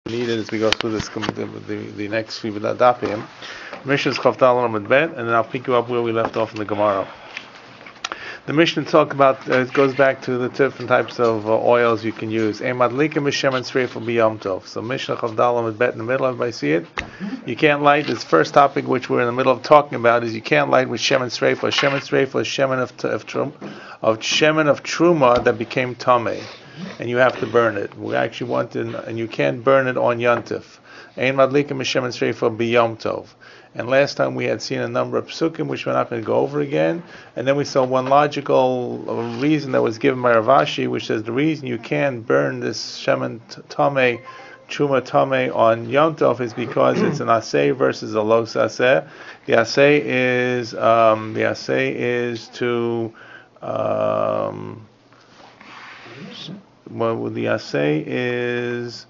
needed as we go through this the next few dapim. Mishnah is Chav Daled Amud Bet, and then I'll pick you up where we left off in the Gemara. The Mishnah talk about it goes back to the different types of oils you can use. shemoneh-esrei for b'yom tov. So Mishnah Chav Daled Amud Bet in the middle. Everybody see it? You can't light. This first topic which we're in the middle of talking about is you can't light with shemoneh-esrei for shemen of truma that became tameh. And you have to burn it. We actually wanted, and you can't burn it on Yontif. Ein madlikim shemoneh-esrei for b'yom tov. And last time we had seen a number of psukim which we're not going to go over again. And then we saw one logical reason that was given by Rav Ashi, which says the reason you can't burn this shemen tameh, truma tameh on Yom Tov is because it's an aseh versus a los aseh. The aseh is to the aseh is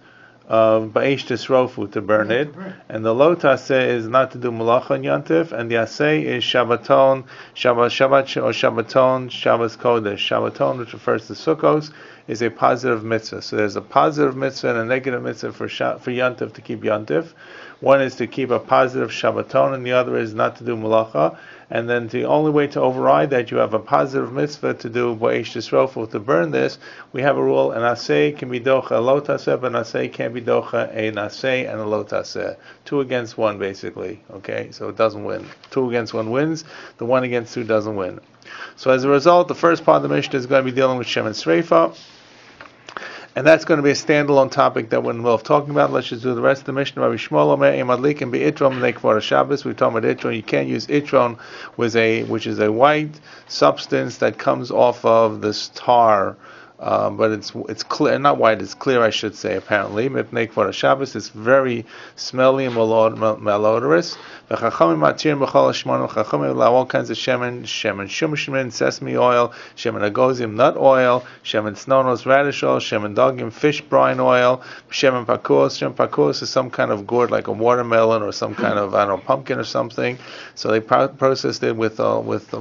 ba'esh tisrofu, to burn it, and the lo taseh is not to do malacha on Yontif, and the aseh is Shabbaton, Shabbat or Shabbaton, Shabbos Kodesh. Shabbaton, which refers to Sukkos, is a positive mitzvah. So there's a positive mitzvah and a negative mitzvah for Yontif, to keep Yontif. One is to keep a positive Shabbaton, and the other is not to do malacha. And then the only way to override that, you have a positive mitzvah to do ba'esh tisrofu, to burn this. We have a rule: an aseh can be docha a lo taseh, but an aseh can't be docha an aseh and a lo taseh. 2 against 1, basically. Okay, so it doesn't win. 2 against 1 wins. The 1 against 2 doesn't win. So as a result, the first part of the Mishnah is going to be dealing with shemoneh-esrei. And that's going to be a standalone topic that we're in the middle of talking about. Let's just do the rest of the Mishnah. Rabbi Moshe Yeres Shabbos. We're talking about itron. You can't use itron which is a white substance that comes off of this tar. But it's clear, not white, it's clear, I should say, apparently. Mipnei Kvar Shabbos, it's very smelly and malodorous. Chachamim allow all kinds of shemen shumshmin, sesame oil, shemen agozim, nut oil, shemen snonos, radish oil, shemen dogim, fish brine oil, shemen pakos. Shemen pakos is some kind of gourd, like a watermelon or some kind of, pumpkin or something. So they processed it with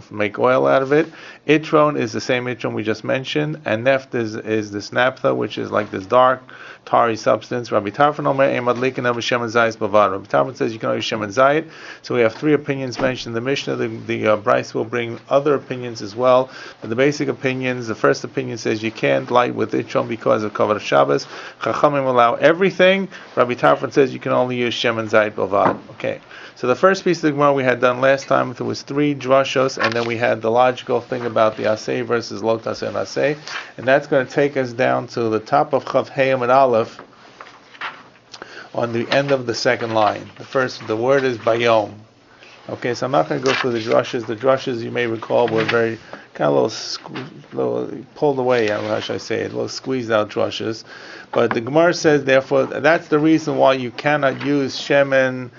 make oil out of it. Itron is the same itron we just mentioned, and neft is this naphtha, which is like this dark, tarry substance. Rabbi Tarfon says you can only use shemen zayit. So we have 3 opinions mentioned in the Mishnah. The Bryce will bring other opinions as well. But the basic opinions, the first opinion says you can't light with itron because of Kavod Shabbos. Chachamim allow everything. Rabbi Tarfon says you can only use shemen zayit bavad. Okay. So the first piece of the Gemara we had done last time, there was 3 drashos, and then we had the logical thing about the aseh versus lo taseh and aseh, and that's going to take us down to the top of Chav Hey Amud Aleph, on the end of the second line. The word is bayom. Okay, so I'm not going to go through the drashos. The drashos, you may recall, were very kind of a little pulled away. I don't know how should I say it, a little squeezed out drashos. But the Gemara says, therefore, that's the reason why you cannot use shemen.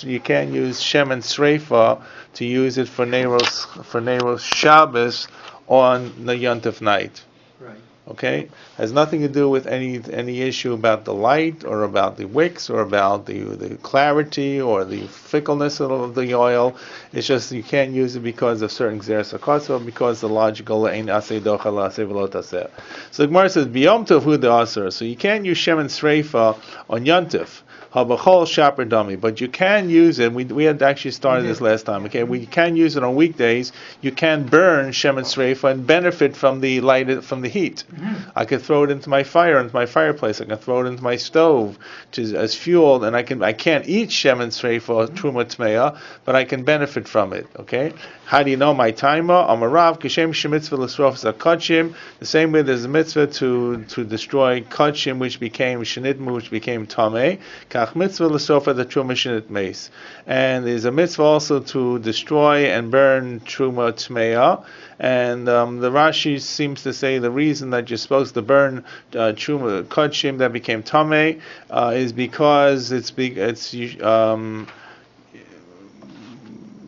You can't use shemoneh-esrei to use it for Neiros Shabbos on the Yontif night. Right. Okay, has nothing to do with any issue about the light or about the wicks or about the clarity or the fickleness of the oil. It's just you can't use it because of certain gzeres hakasa, because the logical ein aseh docha l'aseh v'lo taseh. So the Gemara says b'yom tov hu de'aser. So you can't use shemoneh-esrei on Yontif. But you can use it. We had actually started this last time. Okay, we can use it on weekdays. You can burn shemoneh-esrei and benefit from the light, from the heat. Mm-hmm. I could throw it into my fireplace. I can throw it into my stove as fuel, and I can't eat shemoneh-esrei for truma tmeya, but I can benefit from it. Okay, how do you know my timer? Amarav kishem shemitzvah l'srof zakachim. The same way there's a mitzvah to destroy kachim, which became shenitmu, which became tameh. Mitzvah l'sofa the truma shenit meis, and there's a mitzvah also to destroy and burn truma tmeya. And the Rashi seems to say the reason that you're supposed to burn truma kachim that became tameh is because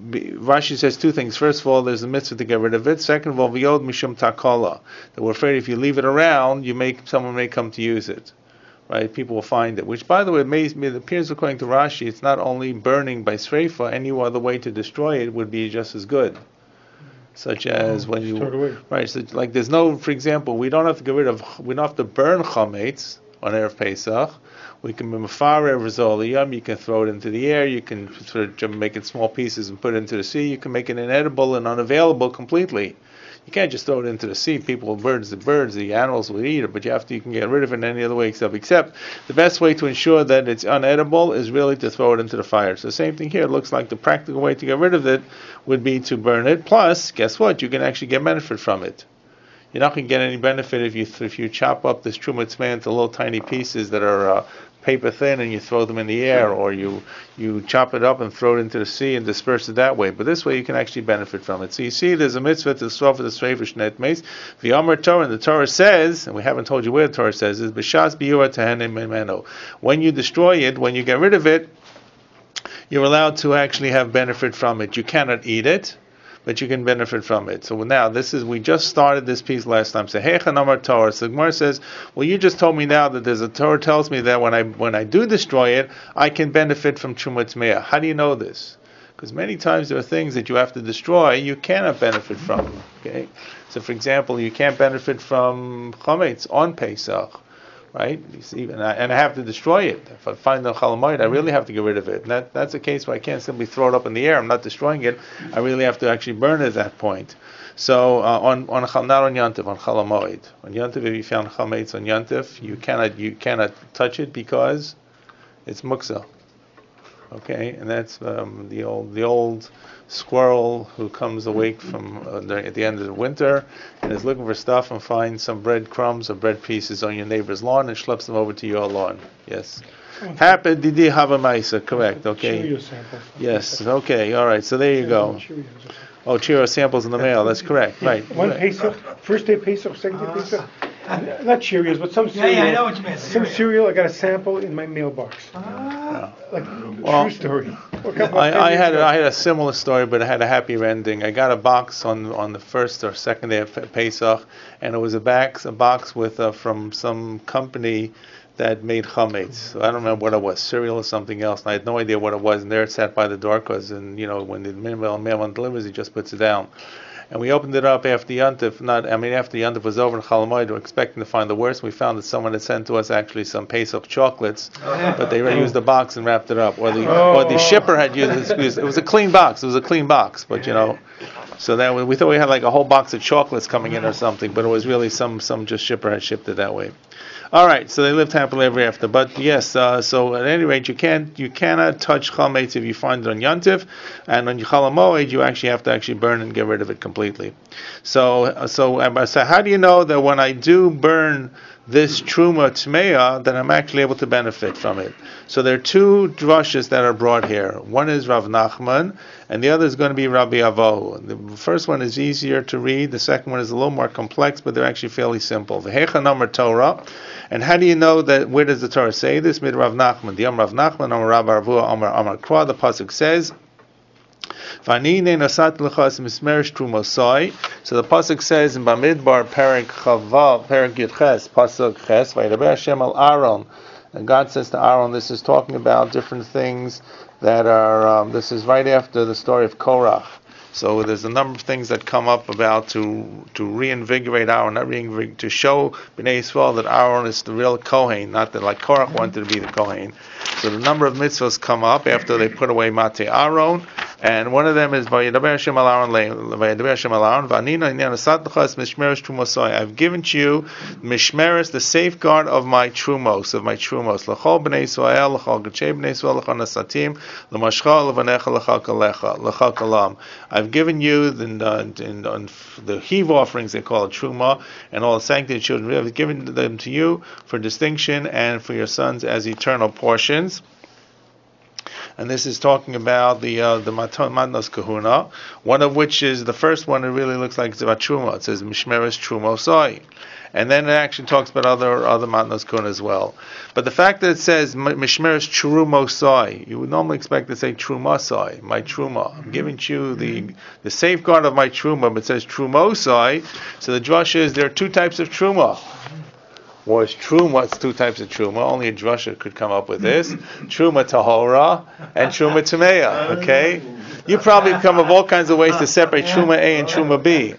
Rashi says 2 things. First of all, there's a mitzvah to get rid of it. Second of all, v'yod mishum takala, that we're afraid if you leave it around, someone may come to use it. Right, people will find it. Which, by the way, it appears according to Rashi, it's not only burning by sreifa. Any other way to destroy it would be just as good. Such as when you right. So like, there's no, for example, we don't have to burn chametz on Erev Pesach. We can be mafarev rizoliyam. You can throw it into the air. You can sort of make it small pieces and put it into the sea. You can make it inedible and unavailable completely. You can't just throw it into the sea. The animals will eat it, but you can get rid of it in any other way except the best way to ensure that it's unedible is really to throw it into the fire. So the same thing here. It looks like the practical way to get rid of it would be to burn it. Plus, guess what? You can actually get benefit from it. You're not going to get any benefit if you chop up this truma tzmei into little tiny pieces that are paper thin and you throw them in the air, or you chop it up and throw it into the sea and disperse it that way. But this way you can actually benefit from it. So you see, there's a mitzvah to sofer the esrei for shnet meis. The Amar Torah, and the Torah says, and we haven't told you where the Torah says, is b'shas biura tehenim memeno. When you destroy it, when you get rid of it, you're allowed to actually have benefit from it. You cannot eat it, but you can benefit from it. So now, we just started this piece last time. So, Heicha Amar Torah. So the Gemara says, well, you just told me now that there's a Torah tells me that when I do destroy it, I can benefit from Truma Tmeah. How do you know this? Because many times there are things that you have to destroy, you cannot benefit from. Okay? So, for example, you can't benefit from chametz on Pesach. Right? You see, and I have to destroy it. If I find the halacha-theory, I really have to get rid of it. And that's a case where I can't simply throw it up in the air. I'm not destroying it. I really have to actually burn it at that point. So not on Yantif, on halacha-theory. On Yantif, if you found chametz on Yantif, you cannot touch it because it's muksa. Okay, and that's the old squirrel who comes awake from at the end of the winter and is looking for stuff and finds some bread crumbs or bread pieces on your neighbor's lawn and schleps them over to your lawn. Yes. Happy Didi Havamaisa, correct, okay. Cheerio samples. Yes, okay, all right, so there you go. Oh, Cheerio samples in the mail, that's correct, right. One Pesach, first day Pesach, second day Pesach. Not Cheerios, but some cereal. Yeah, I know what you meant. Some cereal, I got a sample in my mailbox. True story. I had a similar story, but it had a happier ending. I got a box on the first or second day of Pesach, and it was a box with from some company that made chametz. So I don't remember what it was, cereal or something else. And I had no idea what it was. And there it sat by the door, because when the mailman delivers, he just puts it down. And we opened it up after Yantif. After Yantif was over in Chalamoid, we were expecting to find the worst. We found that someone had sent to us actually some Pesach chocolates, but they used the box and wrapped it up. Or the shipper had used it. It was a clean box. But so then we thought we had like a whole box of chocolates coming in or something, but it was really some just shipper had shipped it that way. All right, so they lived happily ever after. But yes, so at any rate, you cannot touch chametz if you find it on Yantif, and on Chol HaMoed you actually have to burn and get rid of it completely. So how do you know that when I do burn this truma tmeya, that I'm actually able to benefit from it? So there are two drushes that are brought here. One is Rav Nachman, and the other is going to be Rabbi Avohu. The first one is easier to read. The second one is a little more complex, but they're actually fairly simple. The Heicha Amar Torah. And how do you know that? Where does the Torah say this? Mid Rav Nachman. The Rav Nachman, Amar Rabbi Avohu, Amar Kra. The pasuk says, so the pasuk says in Bamidbar Perek Chavav Perek Yudches pasuk Ches Vayidaber Hashem al Aaron, and God says to Aaron, this is talking about different things that are. This is right after the story of Korach. So there's a number of things that come up about to reinvigorate Aaron, to show Bnei Yisrael that Aaron is the real Kohen, not that like Korach wanted to be the Kohen. So the number of mitzvahs come up after they put away Mate Aaron, and one of them is Vayidaber Hashem al Aaron Vayidaber Hashem al Aaron V'anina Inyan Asat L'chas Mishmeres Trumosai. I've given to you Mishmeres, the safeguard of my trumos, L'chol Bnei Yisrael, L'chol Gachei Bnei Yisrael, L'chol Nasatim, L'mashcha L'vanecha L'chal Kalam. I've given you the heave offerings, they call it truma, and all the sanctity children. I've given them to you for distinction and for your sons as eternal portions. And this is talking about the matnos kahuna, one of which is the first one. It really looks like it's about truma. It says mishmeres trumosai, and then it actually talks about other matnos kahuna as well. But the fact that it says mishmeres trumosai, you would normally expect to say trumasai, my truma. I'm giving you the safeguard of my truma, but it says trumosai. So the drush is there are two types of truma. Was truma? It's two types of truma. Only a drusha could come up with this: truma tahora and truma tameya. Okay, you probably come up with all kinds of ways to separate truma A and truma B.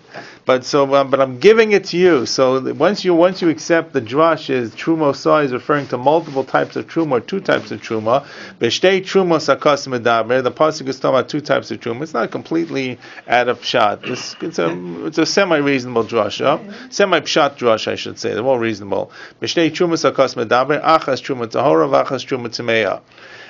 but I'm giving it to you. So once you accept the drush is truma is referring to multiple types of truma, or two types of truma. B'shtei trumos hakas medaber. The pasuk is talking about two types of truma. It's not completely out of pshat. It's a semi-reasonable drush, semi-pshat drush, I should say. They're all reasonable. B'shtei trumos hakas medaber. Achas truma tahora, v'achas truma tameya.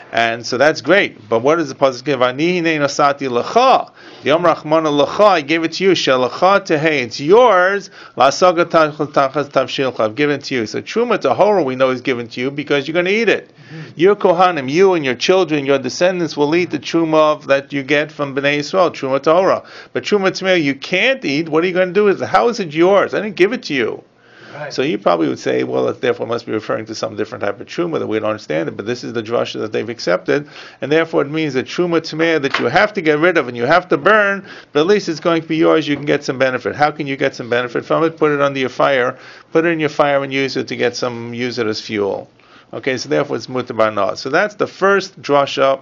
And so that's great. But what does the pasuk give? Ani hinei nasati lecha. Yom rachmana lecha. I gave it to you. Shelecha tehei. It's yours. Lasaga tachas tavshilcha. I've given it to you. So truma tahora we know is given to you because you're going to eat it. Your kohanim, you and your children, your descendants will eat the truma that you get from Bnei Yisrael. Truma tahora. But truma tamei you can't eat. What are you going to do? How is it yours? I didn't give it to you. Right. So you probably would say, well, it therefore must be referring to some different type of truma that we don't understand it, but this is the drasha that they've accepted, and therefore it means that truma tameh that you have to get rid of and you have to burn, but at least it's going to be yours, you can get some benefit. How can you get some benefit from it? Put it under your fire, put it in your fire and use it to use it as fuel. Okay, so therefore it's mutar barnah. So that's the first drasha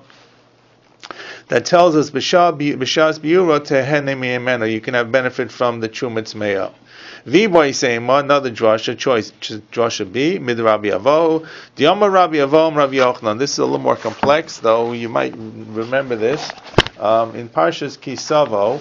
that tells us b'shas biura tehene miyemeno, you can have benefit from the truma tameh. V'boy seima, another drasha, choice drasha B, mid Rabbi Avo, Diyama Rabbi Avo, Rabbi Yochanan. This is a little more complex, though you might remember this. In Parshas Kisavo,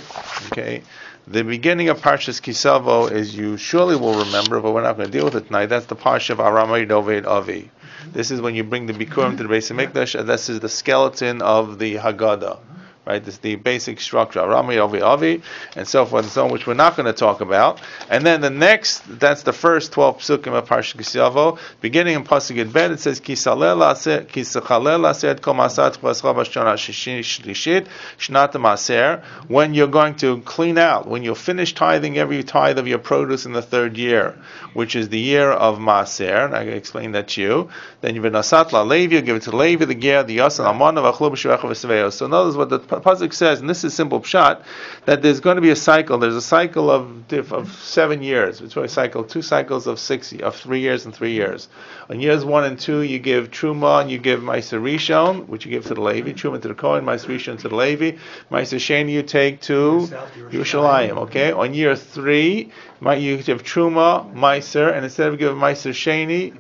okay, the beginning of Parshas Kisavo is, you surely will remember, but we're not going to deal with it tonight. That's the Parsha of Aramei Doved Avi. This is when you bring the Bikurim to the Beis HaMikdash, and this is the skeleton of the Haggadah. Right, this is the basic structure, Arami, Avi, and so forth and so on, which we're not going to talk about. And then that's the first 12 psukim of Parshat Kisavo. Beginning in Pasuk Yud Bet, it says, Kisachalel aseret kol masat chvascha b'shana shlishit shnat maaser. When you're going to clean out, when you'll finish tithing every tithe of your produce in the third year, which is the year of maaser, and I can explain that to you. Then you've been asat la Levi, you give it to Levi, the ger, the yasan, amon, v'achlu b'sherecha v'sveyo. So notice what the pasuk says, and this is simple pshat, that there's going to be a cycle. There's a cycle of 7 years. It's really two cycles of 3 years and 3 years. On years 1 and 2, you give truma and you give ma'aser rishon, which you give to the Levi, truma to the Kohen, ma'aser rishon to the Levi, ma'aser sheni you take to Yerushalayim. Okay. On year 3, you give truma, ma'aser, and instead of giving ma'aser sheni,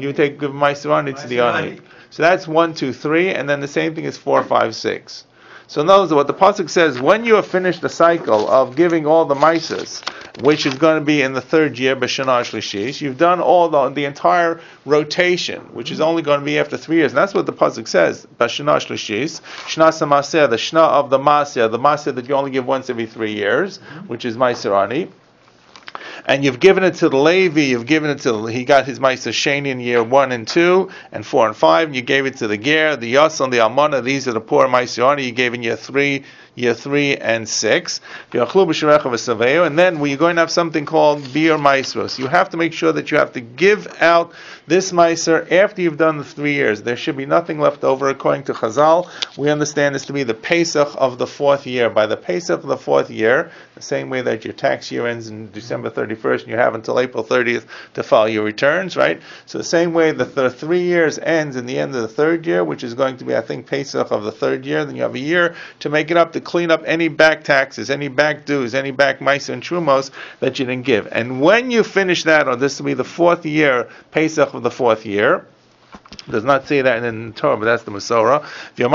you give ma'aser ani to the ani. So that's 1, 2, 3, and then the same thing is 4, 5, 6. So notice what the pasuk says: when you have finished the cycle of giving all the maasers, which is going to be in the third year, b'shana shlishis, you've done all the entire rotation, which is only going to be after 3 years. And that's what the pasuk says: b'shana shlishis, shnas ha'maser, the shna of the maser that you only give once every 3 years, which is ma'aser ani. And you've given it to the Levi, he got his Ma'aser Sheni in year 1 and 2, and 4 and 5, and you gave it to the Ger, the Yasan, the Almana, these are the poor Ma'aser Ani, you gave in year 3 and 6. And then you're going to have something called Bir Maisros. You have to make sure that you have to give out this Maiser after you've done the 3 years. There should be nothing left over. According to Chazal, we understand this to be the Pesach of the 4th year. By the Pesach of the 4th year, the same way that your tax year ends in December 31st and you have until April 30th to file your returns, right? So the same way the 3 years ends in the end of the 3rd year, which is going to be, I think, Pesach of the 3rd year, then you have a year to make it up, to clean up any back taxes, any back dues, any back ma'aser and trumos that you didn't give. And when you finish that, or this will be the 4th year, Pesach of the 4th year, does not say that in the Torah, but that's the Masorah. You're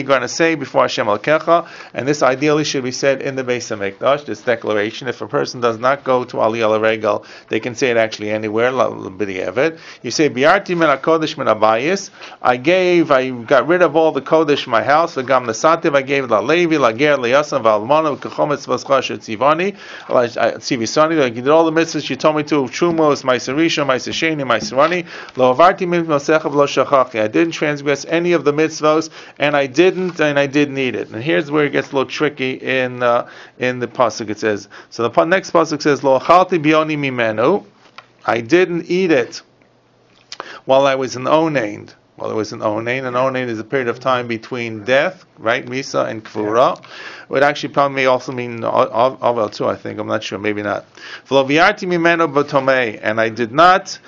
going to say before Hashem Alkecha, and this ideally should be said in the Beis HaMikdash, this declaration. If a person does not go to Aliyah L'Regel, they can say it actually anywhere, you say, Biarti min HaKodesh min Abayis, I got rid of all the Kodesh in my house, V'gam Nesativ, I gave La Levi, La Ger, La Yasan, V'almana, V'kachometz V'ascha Shetzivani, Tzivisani, I did all the mitzvahs you told me to, Trumos, Ma'aser Rishon, Ma'aser Sheni, Ma'aser Ani, Lo Avarti min I didn't transgress any of the mitzvos, and I didn't eat it. And here's where it gets a little tricky in the pasuk. It says, so the next pasuk says, Lo achalti bioni mimenu, I didn't eat it while I was an onain. Well, it was an onain. An onain is a period of time between death, right, misa and kfura. It would actually probably may also mean avel too. I think, I'm not sure, maybe not. V'loviarti mimenu b'tomei, and I did not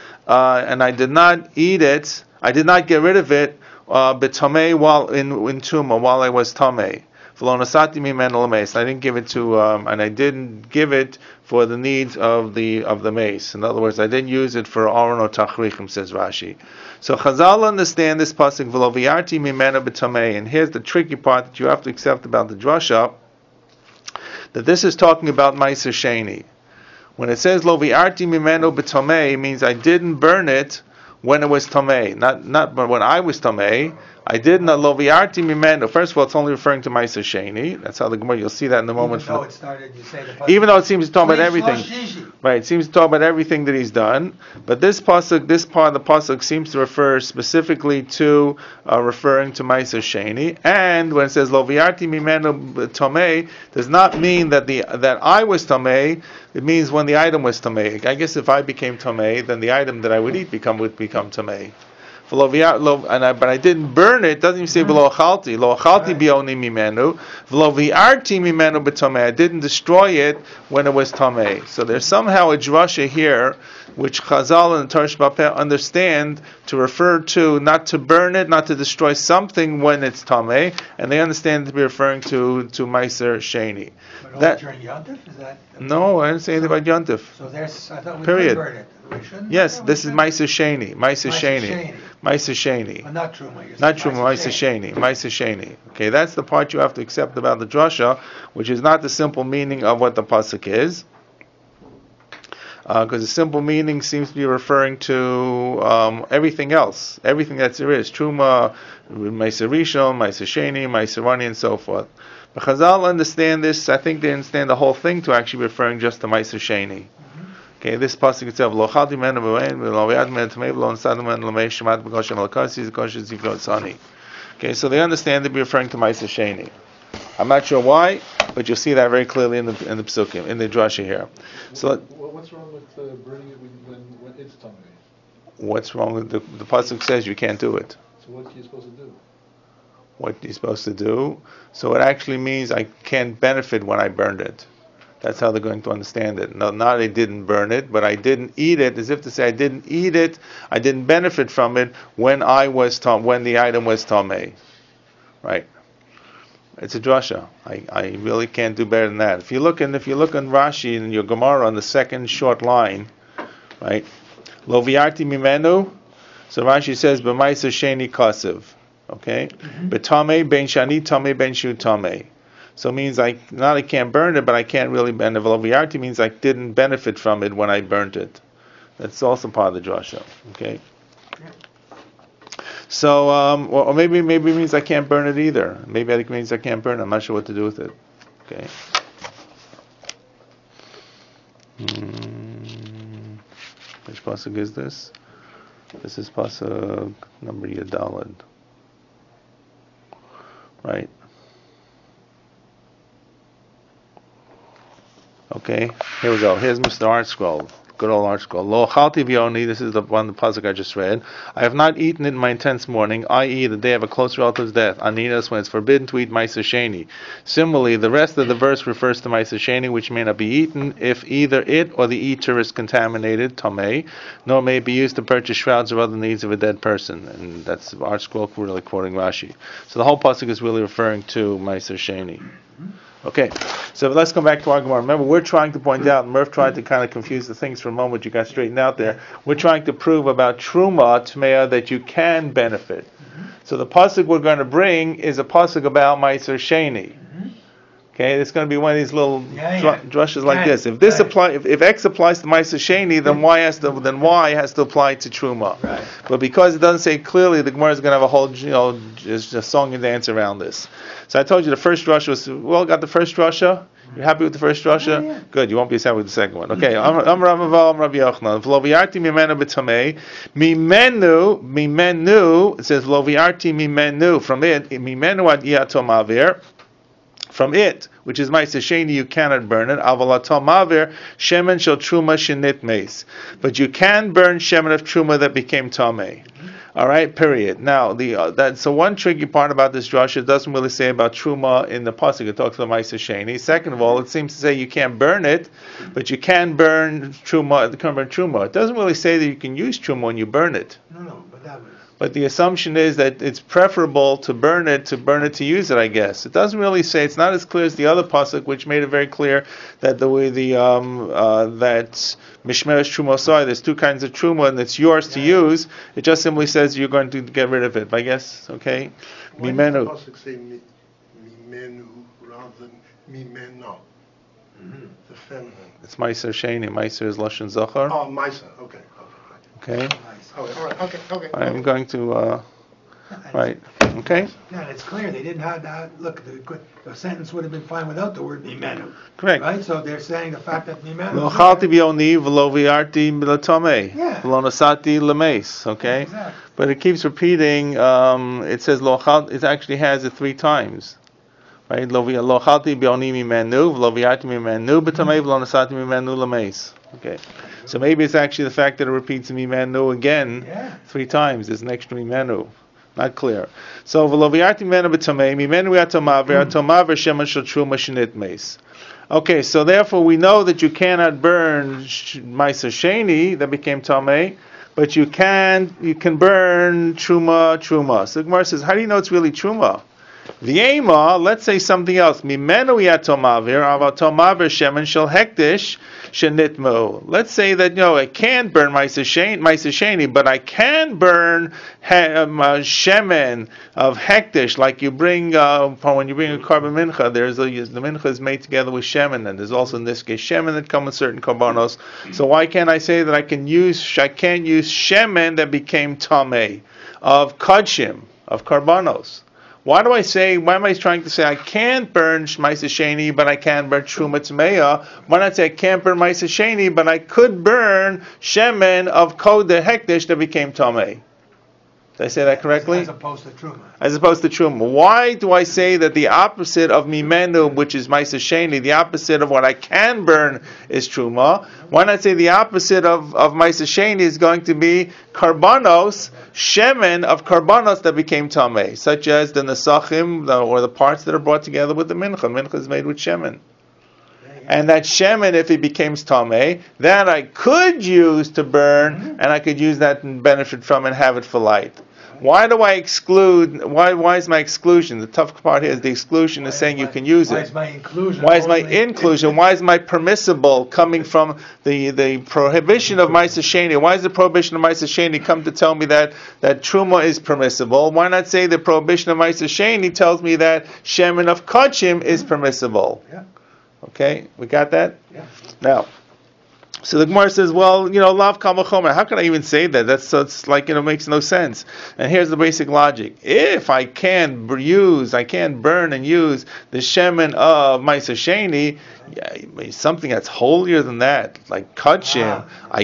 eat it. I did not get rid of it b'tomei while in tumah, while I was tamei. V'lo nasati mimenu l'meis. I didn't give it to, and I didn't give it for the needs of the mace. In other words, I didn't use it for aron or tachrichim, says Rashi. So Chazal understand this pasuk v'lo v'yarti mimenu b'tamei, and here's the tricky part that you have to accept about the drasha, that this is talking about Meiser Sheni. When it says Lo v'arti mimenu b'tomei, it means I didn't burn it when it was tomei, not but when I was tomei. I did not Lo v'arti mimenu. First of all, it's only referring to Meiser Sheni. That's how the Gemara. You'll see that in a moment. Even though it started, you say even though it seems to talk about everything, right? It seems to talk about everything that he's done. But this pasuk, this part of the pasuk, seems to refer specifically to referring to Meiser Sheni. And when it says Lo v'arti mimenu tomei, does not mean that I was tomei. It means when the item was tomei. I guess if I became tomei, then the item that I would eat would become tomei. But I didn't burn it. Doesn't even say v'lo achalti. Lo achalti bioni mimenu. V'lo v'arti mimenu b'tomei. I didn't destroy it when it was tomei. So there's somehow a drasha here, which Chazal and the Torah SHABBAT 25A understand to refer to not to burn it, not to destroy something when it's tomei, and they understand to be referring to Meiser Sheni. But that during Yontif, is that? No, I didn't say anything about Yontif. So there's, I thought we Period. could burn it. We shouldn't? Yes, this is Meiser Sheni. Meiser Sheni. Meiser Sheni. But not Truma. Not Truma, Meiser Sheni. Meiser Sheni. Okay, that's the part you have to accept about the drasha, which is not the simple meaning of what the pasuk is. Because the simple meaning seems to be referring to everything else, everything that there is. Truma, Meiser Rishon, Meiser Sheni, Meiser Rani, and so forth. But Chazal understand this, I think they understand the whole thing to actually referring just to Meiser Sheni. Okay, this pasuk itself, Lo chalti mimenu b'mein, v'lo v'yad mimenu tomei, v'lo nsad mimenu l'mei, shemat b'kosher malakasi, kosher zivnot sani. Okay, so they understand to be referring to Meiser Sheni. I'm not sure why, but you'll see that very clearly in the psukim, in the drasha here. So what's wrong with burning it when it's tomei? What's wrong with the pasuk says you can't do it. So what are you supposed to do? What you're supposed to do? So it actually means I can't benefit when I burned it. That's how they're going to understand it. No, not I didn't burn it, but I didn't eat it, as if to say I didn't eat it, I didn't benefit from it when when the item was tomei. Right? It's a drasha. I really can't do better than that. If you look in Rashi in your Gemara on the second short line, right? Lo v'yarti mimenu. So Rashi says b'meiser sheni kasev. Okay? B'tamei ben shani tamei ben shu tamei. So it means I can't burn it, but I can't really benefit. Lo v'yarti means I didn't benefit from it when I burnt it. That's also part of the drasha. Okay? So, or maybe it means I can't burn it either. Maybe it means I can't burn it. I'm not sure what to do with it. Okay. Which pasuk is this? This is pasuk number Yadalad. Right. Okay. Here we go. Here's Mr. Art Scroll. Good old art scroll. Lo chalti v'yoni, this is the one, the pasuk I just read. I have not eaten it in my intense mourning, i.e. the day of a close relative's death, aninas, when it's forbidden to eat Meiser Sheni. Similarly, the rest of the verse refers to Meiser Sheni, which may not be eaten if either it or the eater is contaminated, tomei, nor may it be used to purchase shrouds or other needs of a dead person. And that's art scroll really quoting Rashi. So the whole pasuk is really referring to Meiser Sheni. Okay, so let's come back to our Gemara. Remember, we're trying to point out, Murph tried to kind of confuse the things for a moment, you got straightened out there. We're trying to prove about Truma, Tmeah, that you can benefit. So the pasuk we're going to bring is a pasuk about Meiser Sheni. Okay, it's going to be one of these little drushes like this. If this if X applies to Meiser Sheni, then Y has to apply to Truma. Right. But because it doesn't say clearly, the Gemara is going to have a whole, just a song and dance around this. So I told you the first drasha was, got the first drasha? You're happy with the first drasha? Yeah. Good, you won't be sad with the second one. Okay, I'm Rabbi Yochanan. V'lo v'yarti mimenu b'tamei. Mimenu, it says, v'lo v'yarti mimenu, from it, mimenu ad yatom avir. From it, which is Meiser Sheni, you cannot burn it. Avalatom avir shemen shel truma shenit meis. But you can burn shemen of truma that became tamei. All right, period. Now, so one tricky part about this drasha, it doesn't really say about truma in the pasuk. It talks about Meiser Sheni. Second of all, it seems to say you can't burn it, but you can burn truma. It doesn't really say that you can use truma when you burn it. No, but But the assumption is that it's preferable to burn it to use it, I guess. It doesn't really say, it's not as clear as the other pasuk, which made it very clear that the way that mishmeres trumosai, there's two kinds of truma and it's yours to use. It just simply says you're going to get rid of it. I guess, okay? Why does the pasuk say mimenu rather than mimeno? The feminine. It's Meiser Sheni. Meiser is Lashon Zachar. Oh, Meiser. Okay. Okay. All right. Okay. I'm going to, right. Okay. Yeah, and it's clear they didn't have look. The sentence would have been fine without the word mimenu. Correct. Right. So they're saying the fact that mimenu. Lo chalti bioni v'lo viarti b'latome. Yeah. V'lo nasati l'meis. Okay. Exactly. But it keeps repeating. It says lo chal. It actually has it 3 times. Right. Lo chalti bioni mimenu v'lo viarti mimenu b'tamei v'lo nasati mimenu l'meis. Okay. So maybe it's actually the fact that it repeats mimenu again 3 times. There's an extra mimenu. Not clear. So v'lo viarti mimenu b'tamei mimenu v'atomav shemen shel truma shenit meis. Okay, so therefore we know that you cannot burn Meiser Sheni that became Tamei, but you can burn Truma. So the Gemara says, how do you know it's really Truma? V'yema, let's say something else. Mimenu yatomavir, avatomavir shemen shel hektish shenitmu. Let's say that I can't burn Meiser Sheni, but I can burn shemen of hektish, like you bring when you bring a korban mincha. The mincha is made together with shemen, and there's also in this case shemen that come with certain korbanos. So why can't I say that I can't use shemen that became tamei of kodshim, of korbanos? Why am I trying to say I can't burn Meiser Sheni, but I can burn Truma Tmeya? Why not say I can't burn Meiser Sheni, but I could burn Shemen of Kodah Hekdesh that became Tamei? Did I say that correctly? As opposed to Truma. As opposed to Truma. Why do I say that the opposite of Mimenu, which is Meiser Sheni, the opposite of what I can burn is Truma? Why not say the opposite of Meiser Sheni is going to be Karbanos, Shemen of Karbanos that became Tamei, such as the Nesachim, or the parts that are brought together with the Mincha. Mincha is made with Shemen. And that shemen, if it becomes tamei, that I could use to burn, and I could use that and benefit from and have it for light. Why do I exclude? Why is my exclusion? The tough part here is the exclusion is saying you can use it. Why is my inclusion? Why is my inclusion? Why is my permissible coming from the prohibition of Meiser Sheni? Why is the prohibition of Meiser Sheni come to tell me that Truma is permissible? Why not say the prohibition of Meiser Sheni tells me that Shemen of Kodshim is permissible? Yeah. Okay, we got that? Yeah. Now, so the Gemara says, well, lav kal v'chomer. How can I even say that? It's like, makes no sense. And here's the basic logic. If I can burn and use the shemen of Meiser Sheni, something that's holier than that, like kodshim, I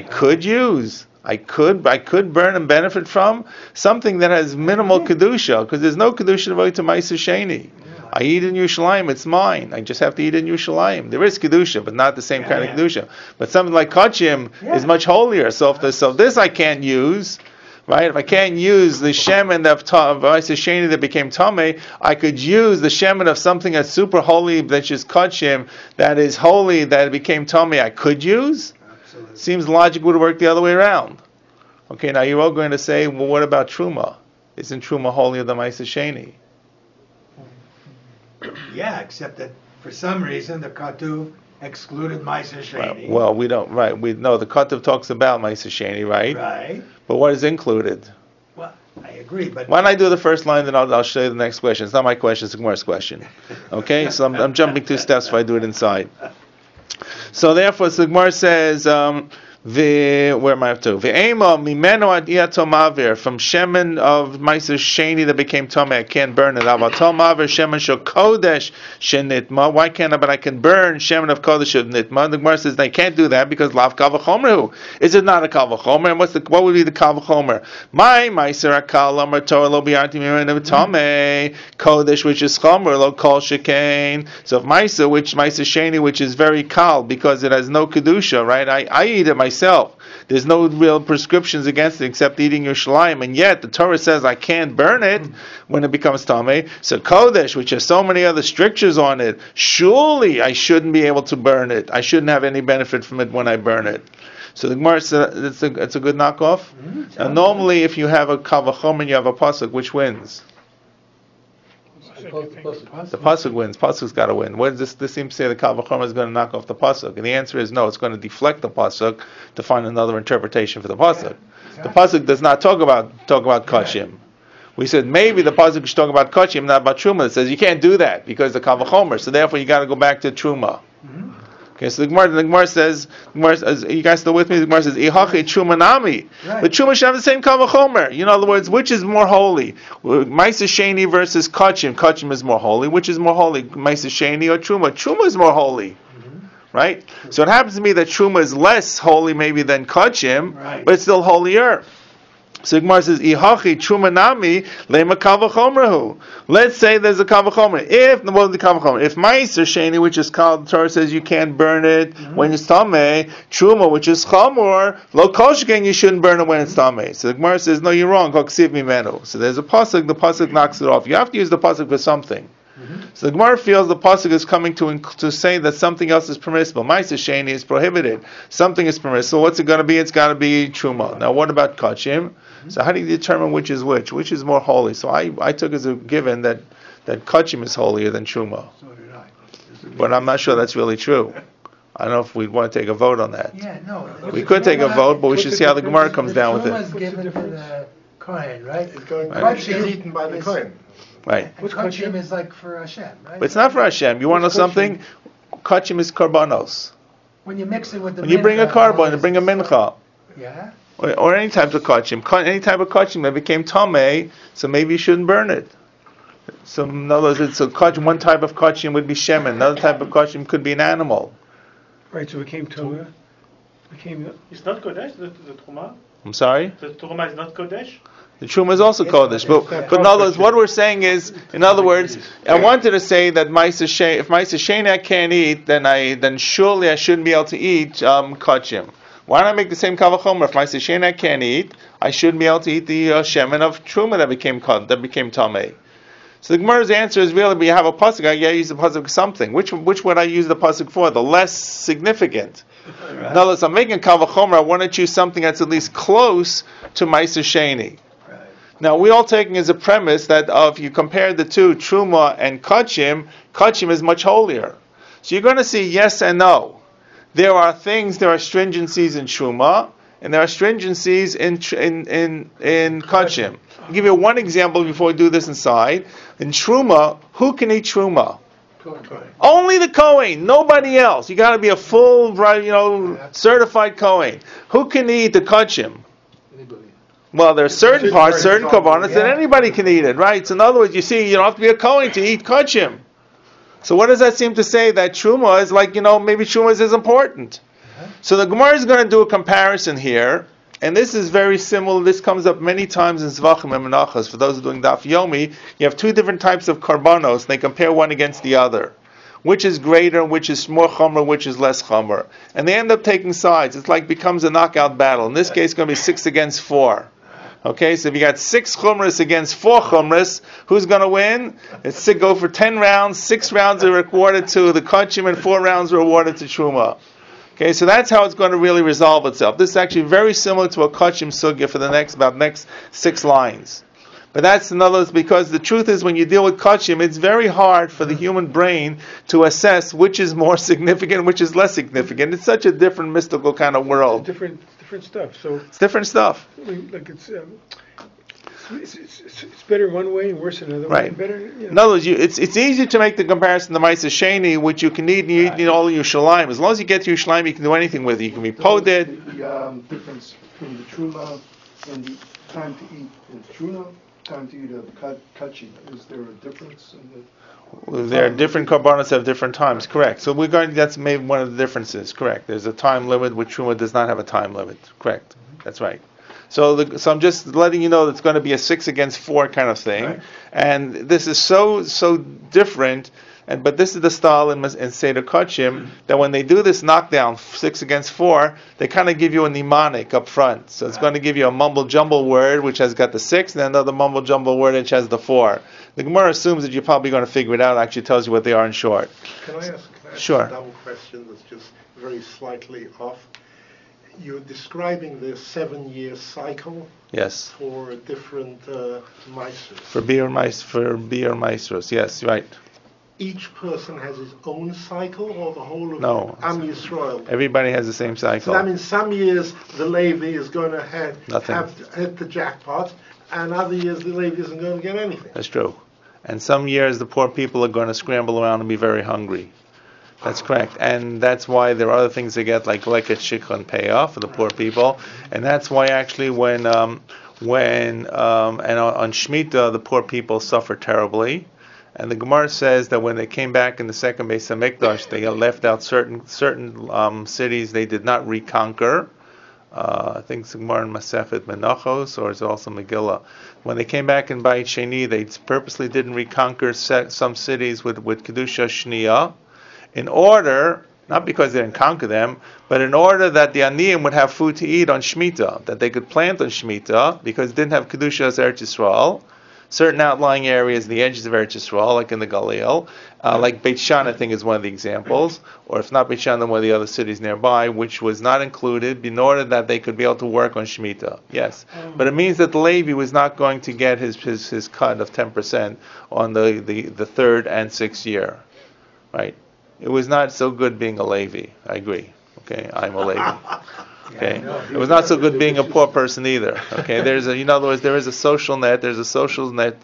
could burn and benefit from something that has minimal kedusha, because there's no kedusha devoted to Meiser Sheni. I eat in Yerushalayim, it's mine. I just have to eat in Yerushalayim. There is kedusha, but not the same kind of kedusha. But something like kodshim is much holier. So this I can't use, right? If I can't use the shemen of Meiser Sheni that became tamei, I could use the shemen of something that's super holy, that's just kodshim, that is holy, that became tamei. I could use. Absolutely. Seems logic would work the other way around. Okay, now you're all going to say, well, what about Truma? Isn't Truma holier than Meiser Sheni? Yeah, except that for some reason the Katuv excluded Meiser Sheni. Well, we don't, right? We know the Katuv talks about Meiser Sheni, right? Right. But what is included? Well, I agree, but why don't I do the first line, then I'll show you the next question. It's not my question; it's the Gemara's question. Okay, so I'm jumping 2 steps if I do it inside. So therefore, the Gemara says. Where am I up to? Ve'ema mimeno adiyato mavir, from shemen of Meiser Sheni that became tamei, I can't burn it. Avato mavir shemen shel kodesh shenitma. Why can't I? But I can burn shemen of kodesh of nitma. The Gemara says I can't do that because lav kal v'chomer. Is it not a kal v'chomer? And what would be the kal v'chomer? My Meiser akal amar Torah lo biarti mimeno tamei kodesh, which is chomer lo kol shekain. So if Meiser Sheni, which is very kal because it has no kedusha, right? I eat it myself. There's no real prescriptions against it except eating Yerushalayim, and yet the Torah says I can't burn it when it becomes tamei. So kodesh, which has so many other strictures on it, surely I shouldn't be able to burn it. I shouldn't have any benefit from it when I burn it. So the Gemara says it's a good knockoff. Now, normally, if you have a kal v'chomer and you have a pasuk, which wins? The pasuk wins. Pasuk's got to win. What does this seem to say? The kal v'chomer is going to knock off the pasuk, and the answer is no. It's going to deflect the pasuk to find another interpretation for the pasuk. The pasuk does not talk about kachim. We said maybe the pasuk should talk about kachim, not about truma. It says you can't do that because the kal v'chomer. So therefore, you got to go back to truma. Okay, so the Gemara says, you guys still with me? The Gemara says, "Ihachi truma nami." But truma should have the same kal v'chomer. In other words, which is more holy? Ma'aser sheni versus kachim. Kachim is more holy. Which is more holy? Ma'aser sheni or truma? Truma is more holy. Right? So it happens to be that truma is less holy maybe than kachim, but it's still holier. So Gemara says, "Ihachi truma nami lema kal v'chomerhu." Let's say there's a kal v'chomer. If ma'aser sheni, which is called, the Torah says you can't burn it when it's tamei. Truma, which is chamor, lo kol sheken, you shouldn't burn it when it's tamei. So the Gemara says, no, you're wrong. Hoksiv mimenu. So there's a pasuk. The pasuk knocks it off. You have to use the pasuk for something. So the Gemara feels the pasuk is coming to say that something else is permissible. Ma'aser sheni is prohibited. Something is permissible. What's it going to be? It's got to be truma. Now, what about kachim? So how do you determine which is which? Which is more holy? So I took as a given that kachim is holier than truma. So did I. But I'm not sure that's really true. I don't know if we'd want to take a vote on that. Yeah, no. We could take a vote, but we should see how the Gemara comes down with Truma is it. given to the Kohen, right? It's going to Right. be eaten by the Kohen. Right. And kachim is like for Hashem, right? But it's not for Hashem. You want to know something? Kachim is karbanos. When you mix it with the When you bring a carbon, you bring a mincha. Yeah? Or any type of kachim. Any type of kachim that became tamei, so maybe you shouldn't burn it. So in other words, one type of kachim would be shemen. Another type of kachim could be an animal. Right, so it became Torah. It's not Kodesh, the Truma? I'm sorry? The Truma is not Kodesh? The Truma is also Kodesh, but in other words, what we're saying is, in other words, I wanted to say that if Ma'aser Sheni I can't eat, then surely I shouldn't be able to eat kachim. Why don't I make the same kal v'chomer? If Ma'aser Sheni I can't eat, I shouldn't be able to eat the shemen of Truma that became tamei. So the Gemara's answer is really, we have a pasuk. I use the pasuk for something. Which would I use the pasuk for? The less significant. In other words, I'm making kal v'chomer. I want to choose something that's at least close to Ma'aser Sheni. Now, we all taking as a premise that if you compare the two, Truma and Kachim is much holier. So you're going to see yes and no. There are stringencies in Truma, and there are stringencies in Kachim. I'll give you one example before we do this inside. In Truma, who can eat Truma? Only the Kohen, nobody else. You got to be a full, certified Kohen. Who can eat the Kachim? Well, there are certain parts, certain korbanos that anybody can eat it, right? So in other words, you see, you don't have to be a Kohen to eat kachim. So what does that seem to say? That truma is like, maybe truma is as important. So the Gemara is going to do a comparison here, and this is very similar. This comes up many times in Zvachim and Menachos. For those who are doing Daf Yomi, you have two different types of korbanos, and they compare one against the other. Which is greater, which is more chomer, which is less chomer. And they end up taking sides. It's like becomes a knockout battle. In this case, it's going to be 6 against 4. Okay, so if you got 6 chumras against 4 chumras, who's going to win? It's to go for 10 rounds. 6 rounds are awarded to the kachim, and 4 rounds are awarded to truma. Okay, so that's how it's going to really resolve itself. This is actually very similar to a kachim sugya for the next 6 lines. But that's another, because the truth is, when you deal with kachim, it's very hard for the human brain to assess which is more significant, which is less significant. It's such a different mystical kind of world. Different stuff. So it's different stuff. Like it's better one way and worse another way. Right. Better, In other words, it's easy to make the comparison to Ma'aser Sheni, which you can eat, and you eat all of Yerushalayim. As long as you get to Yerushalayim, you can do anything with it. You can be poded. The difference between the truma and the time to eat is truma, time to eat a kachim. Is there a difference in the? There are different korbanos have different times. Correct. So that's maybe one of the differences. Correct. There's a time limit, which truma does not have a time limit. Correct. That's right. So I'm just letting you know that it's going to be a 6 against 4 kind of thing, right. And this is so different. But this is the style in Seder Kachim, that when they do this knockdown 6 against 4, they kind of give you a mnemonic up front. So it's going to give you a mumble jumble word which has got the 6, and then another mumble jumble word which has the 4. The Gemara assumes that you're probably going to figure it out. It actually tells you what they are in short. Can I ask sure. a double question that's just very slightly off? you're describing the 7-year cycle Yes. for different meisters. For beer maestros. Yes, right. Each person has his own cycle, or the whole of No. Am Yisrael? Everybody has the same cycle. So that means some years the Levi is going to Nothing. have hit the jackpot, and other years the Levi isn't going to get anything. That's true. And some years the poor people are going to scramble around and be very hungry. That's correct. And that's why there are other things they get, like leket shikha payoff for the poor people. And that's why actually when on Shemitah the poor people suffer terribly. And the Gemara says that when they came back in the second Beis HaMikdash, they left out certain cities they did not reconquer. I think it's Gemara in Masechet Menachos, or it's also Megillah. When they came back in Beit Sheni, they purposely didn't reconquer some cities with Kedusha Shniya, in order, not because they didn't conquer them, but in order that the Aniyim would have food to eat on Shemitah, that they could plant on Shemitah, because it didn't have Kedusha as Eretz Yisrael. Certain outlying areas, the edges of Eretz Yisrael, like in the Galil, like Beit Shan, I think, is one of the examples, or if not Beit Shan, then one of the other cities nearby, which was not included in order that they could be able to work on Shemitah. Yes, but it means that the Levi was not going to get his cut of 10% on the third and sixth year, right? It was not so good being a Levi. I agree. Okay, I'm a Levi. Okay, it was not so good being a poor person either. Okay, in other words, there is a social net. There's a social net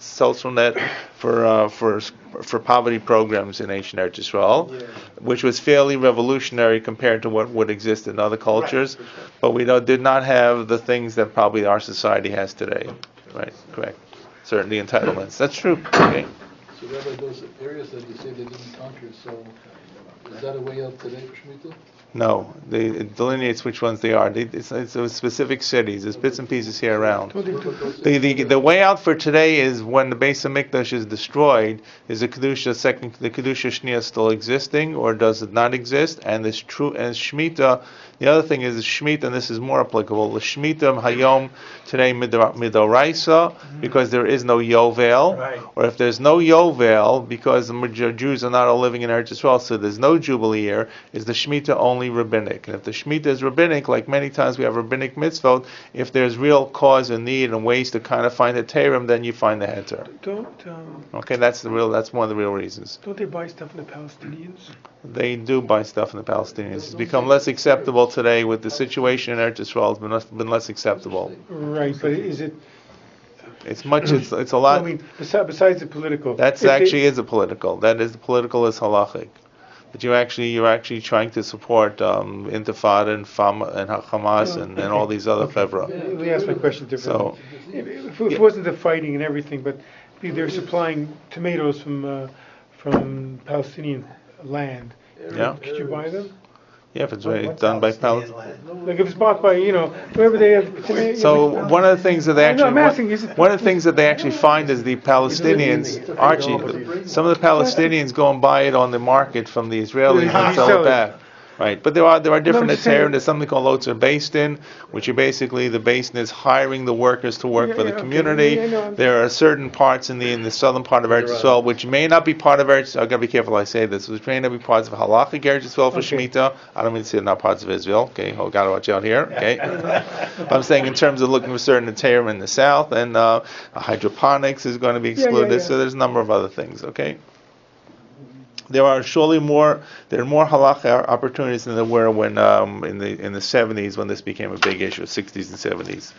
for poverty programs in ancient Eretz Yisrael, which was fairly revolutionary compared to what would exist in other cultures. But we did not have the things that probably our society has today. Right, correct. Certainly entitlements. That's true. Okay. So Rabbi, those areas that you say they didn't conquer, so is that a way out today for Shemitah? No, it delineates which ones they are. It's specific cities. There's bits and pieces here around. The way out for today is when the Beis HaMikdash is destroyed. Is the Kedusha Shniya still existing, or does it not exist? And this true and Shemitah. The other thing is Shemitah, and this is more applicable. The Shemitah Hayom today midoraisa, because there is no Yovel, Right. or if there's no Yovel because the Jews are not all living in Eretz Yisrael, so there's no Jubilee year. Is the Shemitah only rabbinic? And if the Shemitah is rabbinic, like many times we have rabbinic mitzvot, if there's real cause and need and ways to kind of find a terim, then you find the heter. Okay, that's one of the real reasons. Don't they buy stuff from the Palestinians? They do buy stuff from the Palestinians. It's become less acceptable today with the situation in Eretz Yisrael. It's been less acceptable. Right, but is it? It's a lot. I mean, besides the political. That's actually is a political. That is the political is halachic. But you're actually trying to support Intifada and Hamas and all these other fevra. Let me ask my question differently. So, if it wasn't the fighting and everything, but they're supplying tomatoes from Palestinian land. Yeah. Could you buy them? Yeah, if it's done by Palestinians. Like if it's bought by, whoever they have. So one of the things that they actually find is the Palestinians, Archie, some of the Palestinians go and buy it on the market from the Israelis and sell it back. Right, but there are different heterim. There's something called Lotzer Basin, which are basically the basin is hiring the workers to work for the community. There are certain parts in the southern part of Eretz Yisrael which may not be part of Eretz. I've got to be careful I say this. Which may not be parts of halachic Eretz Yisrael for Shemitah. I don't mean to say not parts of Israel. Okay, I've got to watch out here. Okay, but I'm saying in terms of looking for certain heterim in the south, and hydroponics is going to be excluded. So there's a number of other things. Okay. There are surely more halacha opportunities than there were when in the 70s when this became a big issue, 60s and 70s.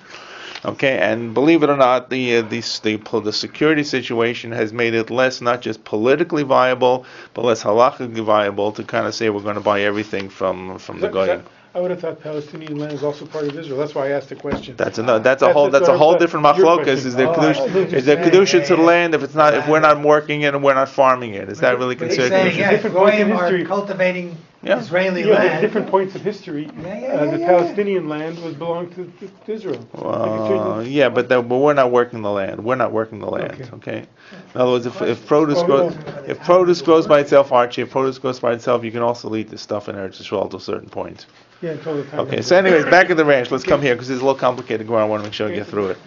Okay, and believe it or not, the security situation has made it less not just politically viable, but less halachically viable to kind of say we're going to buy everything from the goyim. I would have thought Palestinian land is also part of Israel. That's why I asked the question. That's a whole different machlokas. Is there kedusha to the land if we're not working it and we're not farming it? Is that really considered kedusha? Goyim are cultivating Israeli land. At different points of history, the Palestinian land belonged to Israel. But we're not working the land. We're not working the land. Okay. In other words, if produce grows by itself, Archie, if produce grows by itself, you can also eat this stuff in Eretz Yisrael to a certain point. Yeah, until the time. Okay. So, anyways, back at the ranch. Let's come here because it's a little complicated. I want to make sure I get through it.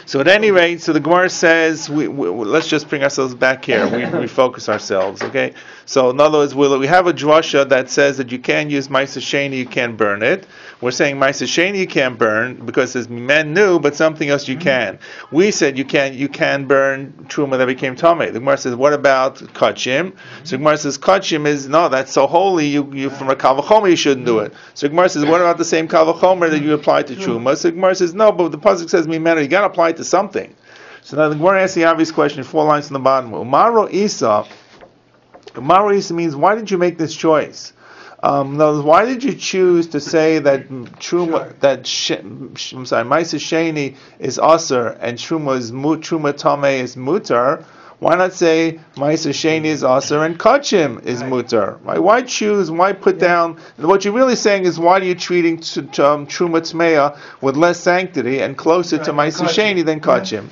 So at any rate, so the Gemara says, let's just bring ourselves back here. We focus ourselves, okay? So in other words, we have a drasha that says that you can use Ma'aser Sheni, you can't burn it. We're saying Ma'aser Sheni you can't burn because it's men new, but something else you can. We said you can burn Truma that became Tameh. The Gemara says, what about Kachim? So the Gemara says, Kachim is, no, that's so holy, you from a Kal V'chomer you shouldn't do it. So the Gemara says, what about the same Kal V'chomer that you apply to Truma? So the Gemara says, no, but the pasuk says Mimenu, you got to apply it to something. So now the Gemara asks the obvious question, 4 lines from the bottom. Umaro Isa means, why did you make this choice? Why did you choose to say that Truma, Ma'aser Sheni is Aser and Truma Tameh is Mutar? Why not say Ma'aser Sheni is Aser and Kachim is Mutar? Right? Why choose? Why put down? What you're really saying is, why are you treating Truma Tmeya with less sanctity and closer to Ma'aser Sheni than Kachim?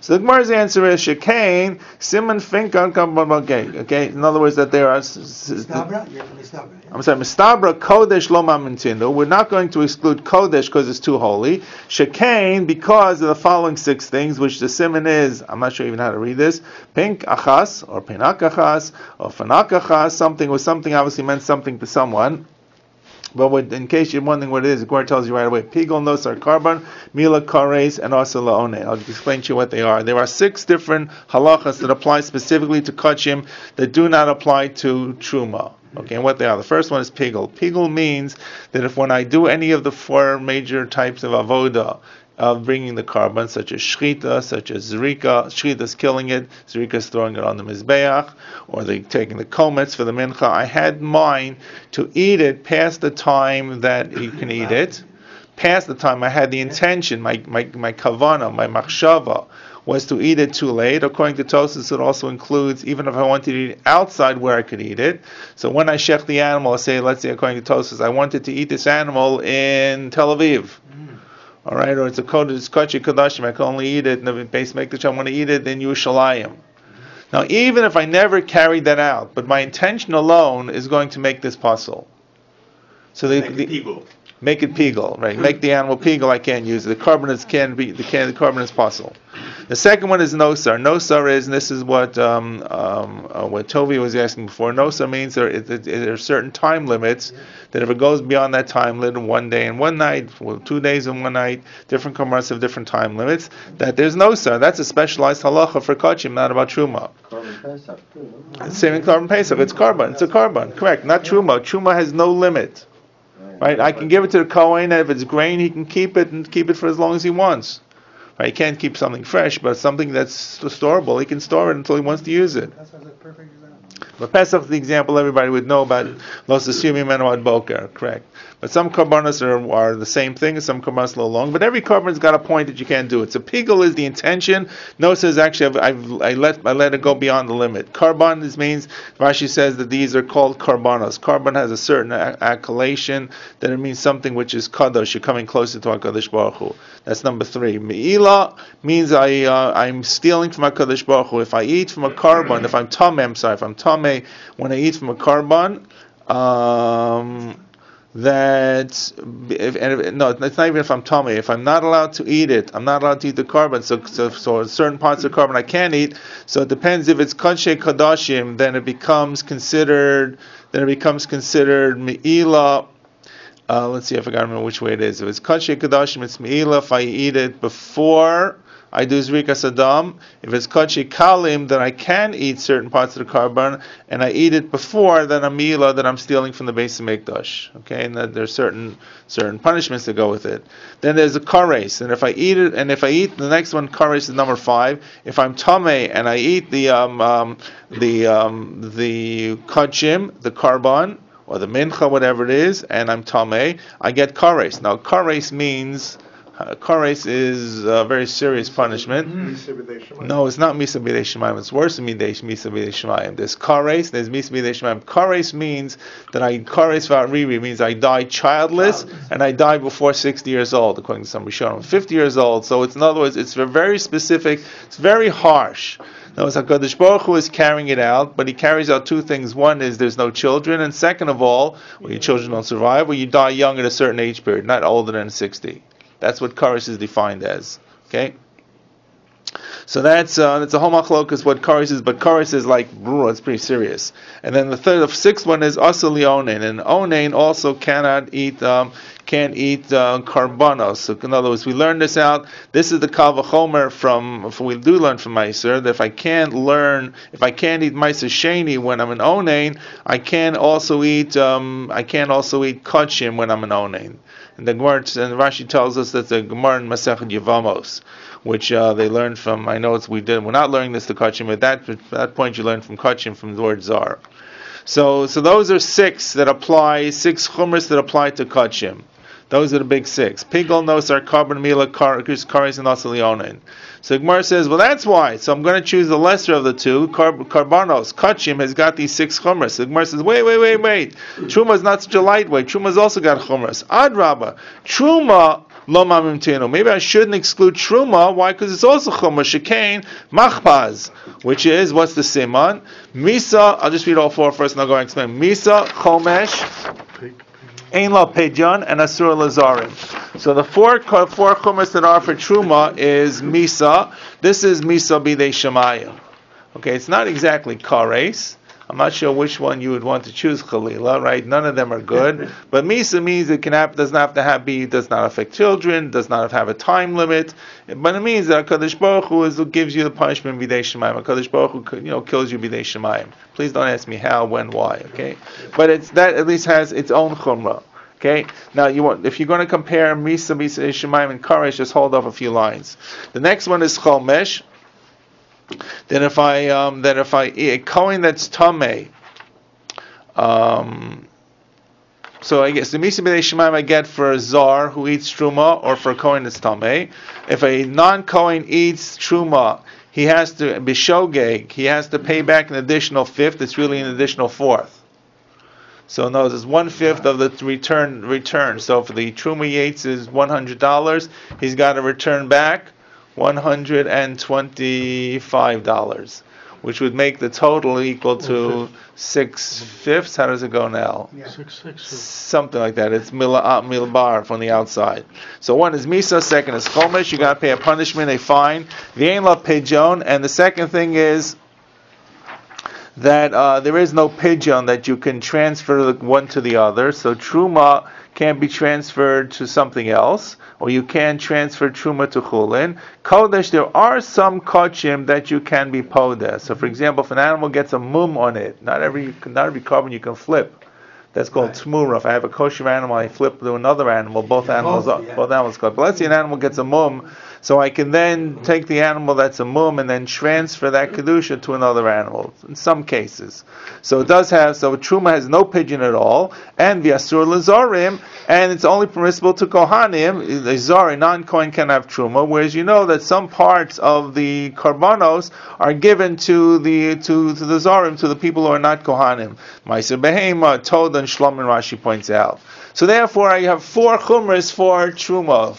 So the Gemara's answer is Shekain Simon Finkan Kambamagay. Okay, in other words, that there are. I'm sorry, Mistabra Kodesh Lo Mamintinu. We're not going to exclude Kodesh because it's too holy. Shekain, because of the following 6 things, which the simon is. I'm not sure even how to read this. Pink achas or pinak achas or fanak achas. Something was something obviously meant something to someone. But in case you're wondering what it is, the Gemara tells you right away. Pigol, nosar, carbon, mila, kares, and also laone. I'll explain to you what they are. There are 6 different halachas that apply specifically to kachim that do not apply to truma. Okay, and what they are. The first one is pigol. Pigol means that if when I do any of the 4 major types of avoda, of bringing the carbon, such as shrita, such as zrika. Shrita is killing it, zrika is throwing it on the mizbeach, or they taking the komets for the mincha. I had mine to eat it past the time that you can eat it. Past the time I had the intention, my kavana, my machshava, was to eat it too late. According to Tosfos, it also includes even if I wanted to eat it outside where I could eat it. So when I shech the animal, let's say according to Tosfos, I wanted to eat this animal in Tel Aviv. All right, or it's kachi kadashim. I can only eat it in the base mikdash. I want to eat it in Yerushalayim. Now, even if I never carried that out, but my intention alone is going to make this puzzle. So make it pigul, right? Make the animal pigul. I can't use it. The carbonate can be the carbonate is puzzle. The second one is nosar. Nosar is, and this is what Tovi was asking before. Nosar means there are certain time limits that if it goes beyond that time limit, 1 day and 1 night, 2 days and 1 night, different commerce have different time limits. That there's nosar. That's a specialized halacha for kachim, not about truma. It's same in carbon pesach. It's carbon. It's a carbon. Correct. Not truma. Truma has no limit. Right? I can give it to the kohen, and if it's grain, he can keep it for as long as he wants. Right? He can't keep something fresh, but something that's storable, he can store it until he wants to use it. But Pesach is the example everybody would know about. Los asumim menu ad boker, correct. But some karbanos are the same thing, and some karbanos a little long. But every karban's got a point that you can't do it. So pigul is the intention. No says actually I let it go beyond the limit. Karban means Rashi says that these are called karbanos. Karban has a certain accolation that it means something which is kadosh. You're coming closer to HaKadosh Baruch Hu. That's number 3. Me'ila means I'm stealing from HaKadosh Baruch Hu. If I eat from a karban, if I'm tameh, when I eat from a karban, it's not even if I'm tummy. If I'm not allowed to eat it, I'm not allowed to eat the carbon. So certain parts of carbon I can't eat. So it depends if it's kanshe kadashim, then it becomes considered me'ila. Let's see if I can remember which way it is. If it's kanshe kadashim, it's me'ila. If I eat it before I do zrika sadam. If it's kachi kalim, then I can eat certain parts of the carbon, and I eat it before, then I'm mila, that I'm stealing from the base of mikdash. Okay, and that there's certain punishments that go with it. Then there's a kares, and if I eat it, and if I eat the next one, kares is number 5. If I'm tameh and I eat the kachim, the carbon or the mincha, whatever it is, and I'm tameh, I get kares. Now kares means. Kares is a very serious punishment. No, it's not Misa B'dei Shemayim. It's worse than Misa B'dei Shemayim. There's Kares, there's Misa B'dei Shemayim. Kares means that Kares V'Ariri means I die childless and I die before 60 years old, according to some Rishonim. I'm 50 years old, so it's, in other words, it's very specific, it's very harsh. Now, HaKadosh Baruch Hu is carrying it out, but he carries out 2 things. One is there's no children, and second of all, your children don't survive, or you die young at a certain age period, not older than 60. That's what kares is defined as. Okay? So that's a whole machlokas what kares is, but kares is like it's pretty serious. And then the sixth one is asali onain, and onain also can't eat karbanos. So in other words, we learn this out. This is the kal v'chomer we do learn from Meiser that if I can't eat Meiser Sheni when I'm an onain, I can't also eat kachim when I'm an onain. And the Gemara and Rashi tells us that the Gemara in Masechet Yevamos, which they learned from. I know we're not learning this to kachim. At that point, you learn from kachim from the word zar. So those are six chumras that apply to kachim. Those are the big six. Pigol, nosar, carbon, mila, kares, and asalionin. So Gemara says, well, that's why. So I'm going to choose the lesser of the two. Karbanos, kachim, has got these six chumras. So Gemara says, wait. Truma is not such a lightweight. Truma has also got chumras. Ad Rabba, Truma, lo mamimtino. Maybe I shouldn't exclude Truma. Why? Because it's also chumras. Shekain, machpaz, which is, what's the siman? Misa, I'll just read all four first and I'll go and explain. Misa, chomesh, Ein la pejan and asur lazarim. So the four chumras that are for truma is misa. This is misa bidei shemayim. Okay, it's not exactly kares. I'm not sure which one you would want to choose, Khalila, right? None of them are good. But Misa means it does not affect children, does not have a time limit. But it means that HaKadosh Baruch Hu gives you the punishment B'dei Shemayim. HaKadosh Baruch Hu, kills you B'dei Shemayim. Please don't ask me how, when, why, okay? But that at least has its own chumrah. Okay. Now if you're going to compare Misa Shemayim and Karesh, just hold off a few lines. The next one is Chomesh. Then if I eat a kohen that's tamei, so I guess the misa b'dei shemayim I get for a zar who eats truma, or for a kohen that's tamei. If a non-kohen eats truma, he has to bishogeg. He has to pay back an additional fifth. It's really an additional fourth. So no, it's 1/5 of the return. So for the truma yates is $100. He's got to return back $125, which would make the total equal to 6/5. How does it go now? Yeah. 6/6. Something like that. It's milbar from the outside. So one is misa, second is chomesh. You got to pay a punishment, a fine. V'yein la pejon, and the second thing is that there is no pigeon that you can transfer one to the other. So truma can't be transferred to something else, or you can transfer truma to chulin. Kodesh, there are some kachim that you can be podah. So, for example, if an animal gets a mum on it, not every carbon you can flip. That's called tmura. If I have a kosher animal, I flip to another animal. Both animals cut. But let's say an animal gets a mum, so I can then take the animal that's a mum and then transfer that kedusha to another animal. In some cases, so truma has no pigeon at all, and v'asur lazarim, and it's only permissible to kohanim. A zar, non-kohen, can have truma, whereas you know that some parts of the karbanos are given to the zarim, to the people who are not kohanim. Meiser behema, toda, and Shlom and Rashi points out. So therefore, I have four chumras for truma.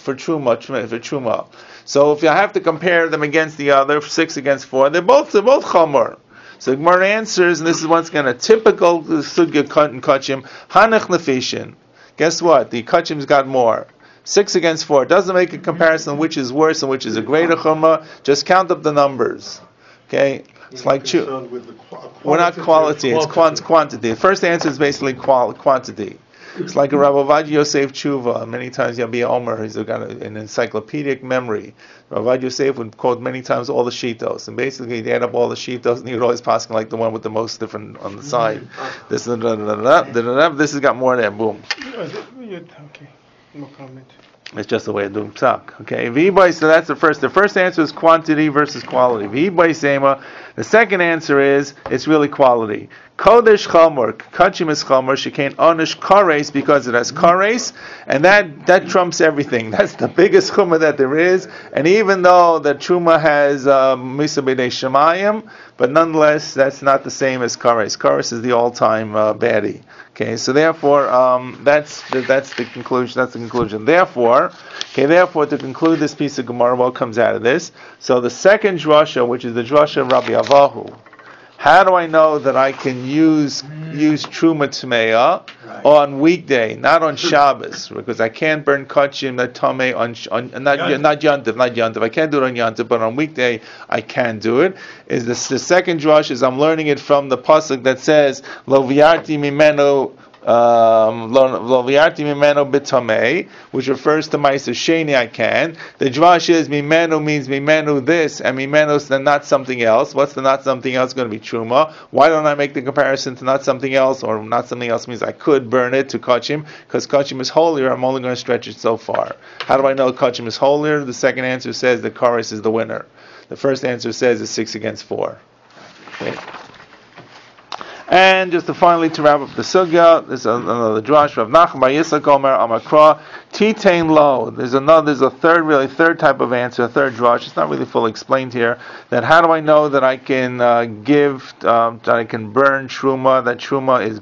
So if I have to compare them against the other, 6 against 4, they're both chumar. So Gemara answers, and this is once again a typical sugya and kachim, hanach nefishin. Guess what? The kachim's got more. 6 against 4. It doesn't make a comparison which is worse and which is a greater chumrah. Just count up the numbers. Okay? It's like we're not quality, it's quantity. The first answer is basically quantity. It's like a Rabbi Ovadia Yosef Tshuva. Many times Yabi Omer, he's got an encyclopedic memory. Rabbi Ovadia Yosef would quote many times all the shitos, and basically he'd add up all the shitos, and he would always pass like the one with the most different on the side. This has got more there. Boom. Okay, no comment. It's just a way of doing psak. Okay, so that's the first. The first answer is quantity versus quality. The second answer is it's really quality. Kodesh chamor, kachim is chamor, shekain onish kares, because it has kares, and that trumps everything. That's the biggest chumah that there is. And even though the truma has misa b'dei shemayim, but nonetheless that's not the same as kares. Kares is the all-time baddie. Okay, so therefore that's the conclusion. That's the conclusion. Therefore, to conclude this piece of Gemara, what comes out of this? So the second drasha, which is the drasha of Rabbi Avahu, how do I know that I can use truma tmeya? Right. on weekday, not on Shabbos, because I can't burn kachim that tamei on not yantiv. I can't do it on yantiv, but on weekday I can do it. Is the second drush is I'm learning it from the pasuk that says lo v'yarti mimeno. Lo v'yarti mimeno b'tamei, which refers to ma'aser sheni. I can. The drush is mimeno means mimeno this, and mimeno is not something else. What's the not something else going to be truma? Why don't I make the comparison to not something else, or not something else means I could burn it to kachim, because kachim is holier. I'm only going to stretch it so far. How do I know kachim is holier? The second answer says that chorus is the winner. The first answer says it's 6 against 4. Okay. And just to finally to wrap up the sugya, there's another drush. Rav Nachman bar Yitzchak Omer Amakra Titain Lo. There's a third type of answer, a third drush. It's not really fully explained here. That how do I know that I can that I can burn truma? That truma is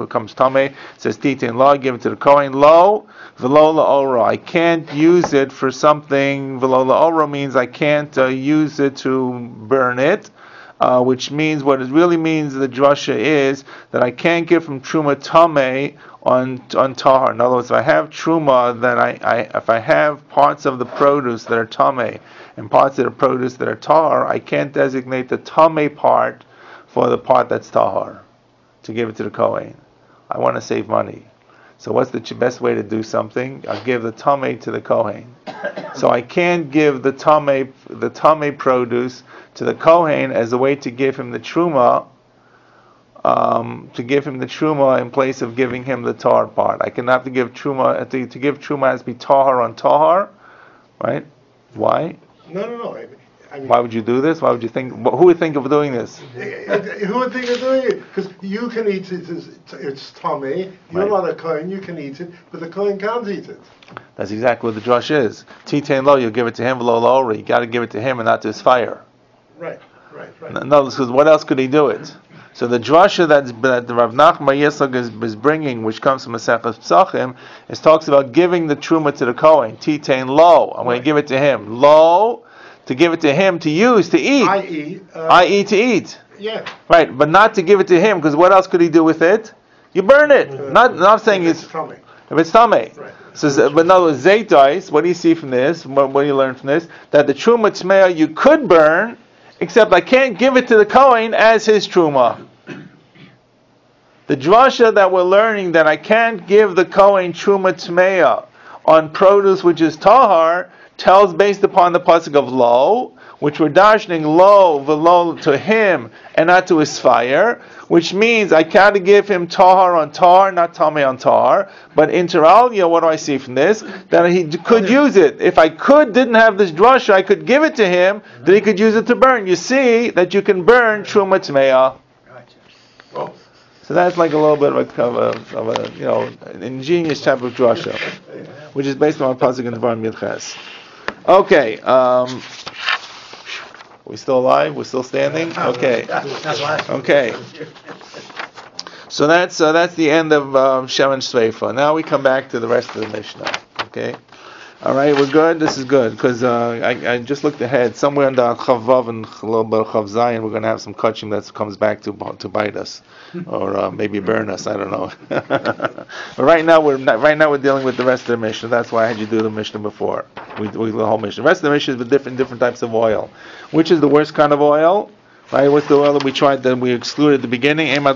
comes tamei. It says Titain Lo. Give it to the Kohen. Lo v'lo la'ora. I can't use it for something. V'lo la'ora means I can't use it to burn it. Which means, what it really means, the drasha is that I can't give from truma tamei on tahar. In other words, if I have truma, then if I have parts of the produce that are tamei and parts of the produce that are tahar, I can't designate the tamei part for the part that's tahar to give it to the kohen. I want to save money. So what's the best way to do something? I'll give the tamei to the kohen. So I can't give the tamei produce to the kohen as a way to give him the truma, in place of giving him the tar part. I cannot have to give truma. To give truma has to be tahar on tahar, right? Why? No. I mean, why would you do this? Why would you think? Who would think of doing this? Who would think of doing it? Because you can eat it. It's tummy. You're not a kohen. You can eat it, but the kohen can't eat it. That's exactly what the drush is. Titain lo, you give it to him. Lo lo, you got to give it to him and not to his fire. Right. No, because what else could he do it? So the drasha that the Rav Nachman bar Yitzchak is bringing, which comes from Masechus Pesachim, is talks about giving the truma to the kohen. Titain lo, I'm going to give it to him. Lo, to give it to him to use to eat. I.e. to eat. Yeah. Right, but not to give it to him, because what else could he do with it? You burn it. Not saying it's tummy. If it's tamei. Right. So, but in other words, zaytais, what do you see from this? What do you learn from this? That the truma tmeya you could burn, except I can't give it to the kohen as his truma. The drasha that we're learning that I can't give the kohen truma tmeya on produce which is tahar tells based upon the pasuk of lo, which we're dashing lo v'lo to him and not to his fire, which means I can't give him tahar on tahar, not tamei on tahar. But inter alia, what do I see from this? That he could use it. If I didn't have this drasha, I could give it to him, that he could use it to burn. You see that you can burn truma tmeya. So that's like a little bit of a an ingenious type of drasha, which is based on pasuk in Devarim Yudches. Okay, we still alive? We're still standing? Okay. Okay. So that's the end of shemoneh-esrei. Now we come back to the rest of the Mishnah. Okay. All right, we're good. This is good because I just looked ahead. Somewhere in the Chavav and a little bit of Chav Zayin, we're going to have some kachim that comes back to bite us, or maybe burn us. I don't know. But right now we're dealing with the rest of the Mishnah. That's why I had you do the Mishnah before. We do the whole Mishnah. The rest of the Mishnah is with different types of oil. Which is the worst kind of oil? Right? What's the oil that we tried that we excluded at the beginning? Who says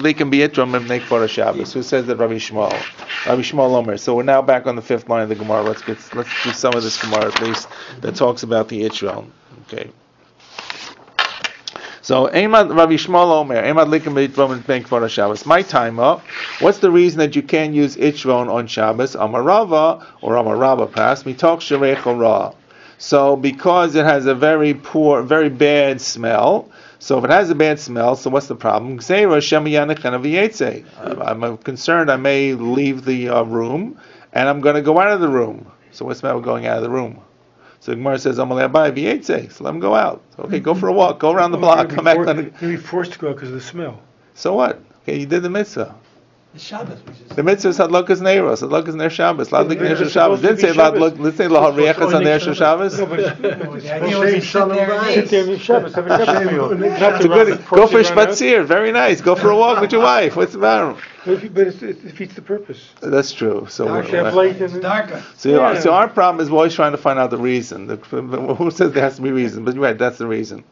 that? Rabbi Shmuel Omer. So we're now back on the fifth line of the Gemara. Let's do some of this Gemara at least that talks about the itron. Okay. So Rabbi Shmuel Omer, my time up. What's the reason that you can't use itron on Shabbos? Amarava or Amarava pass. Mitok shereich ra. So because it has a very bad smell. So if it has a bad smell, so what's the problem? I'm concerned I may leave the room, and I'm going to go out of the room. So what's the matter with going out of the room? So the Gemara says, so let him go out. Okay, go for a walk, go around the block, come back. You'll be forced to go because of the smell. So what? Okay, you did the mitzvah. It's Shabbos. The mitzvah is hadlokas neiros, hadlokas ner Shabbos, ladlik ner It's Shabbos. supposed to Didn't be say Shabbos. ladlik. Didn't say lahariachas on ner Shabbos. No, but The idea was to sit there and sit there eat. in Shabbos, have a Shabbos meal. Not It's to a good. run- Go for force it around spatzir. Very nice. Go for a walk with your wife. What's the matter? out. But it defeats the purpose. That's true. So Darker. Have light It's and darker. So our problem is we're always trying to find out the reason. Who says there has to be reason? But you're right, that's the reason.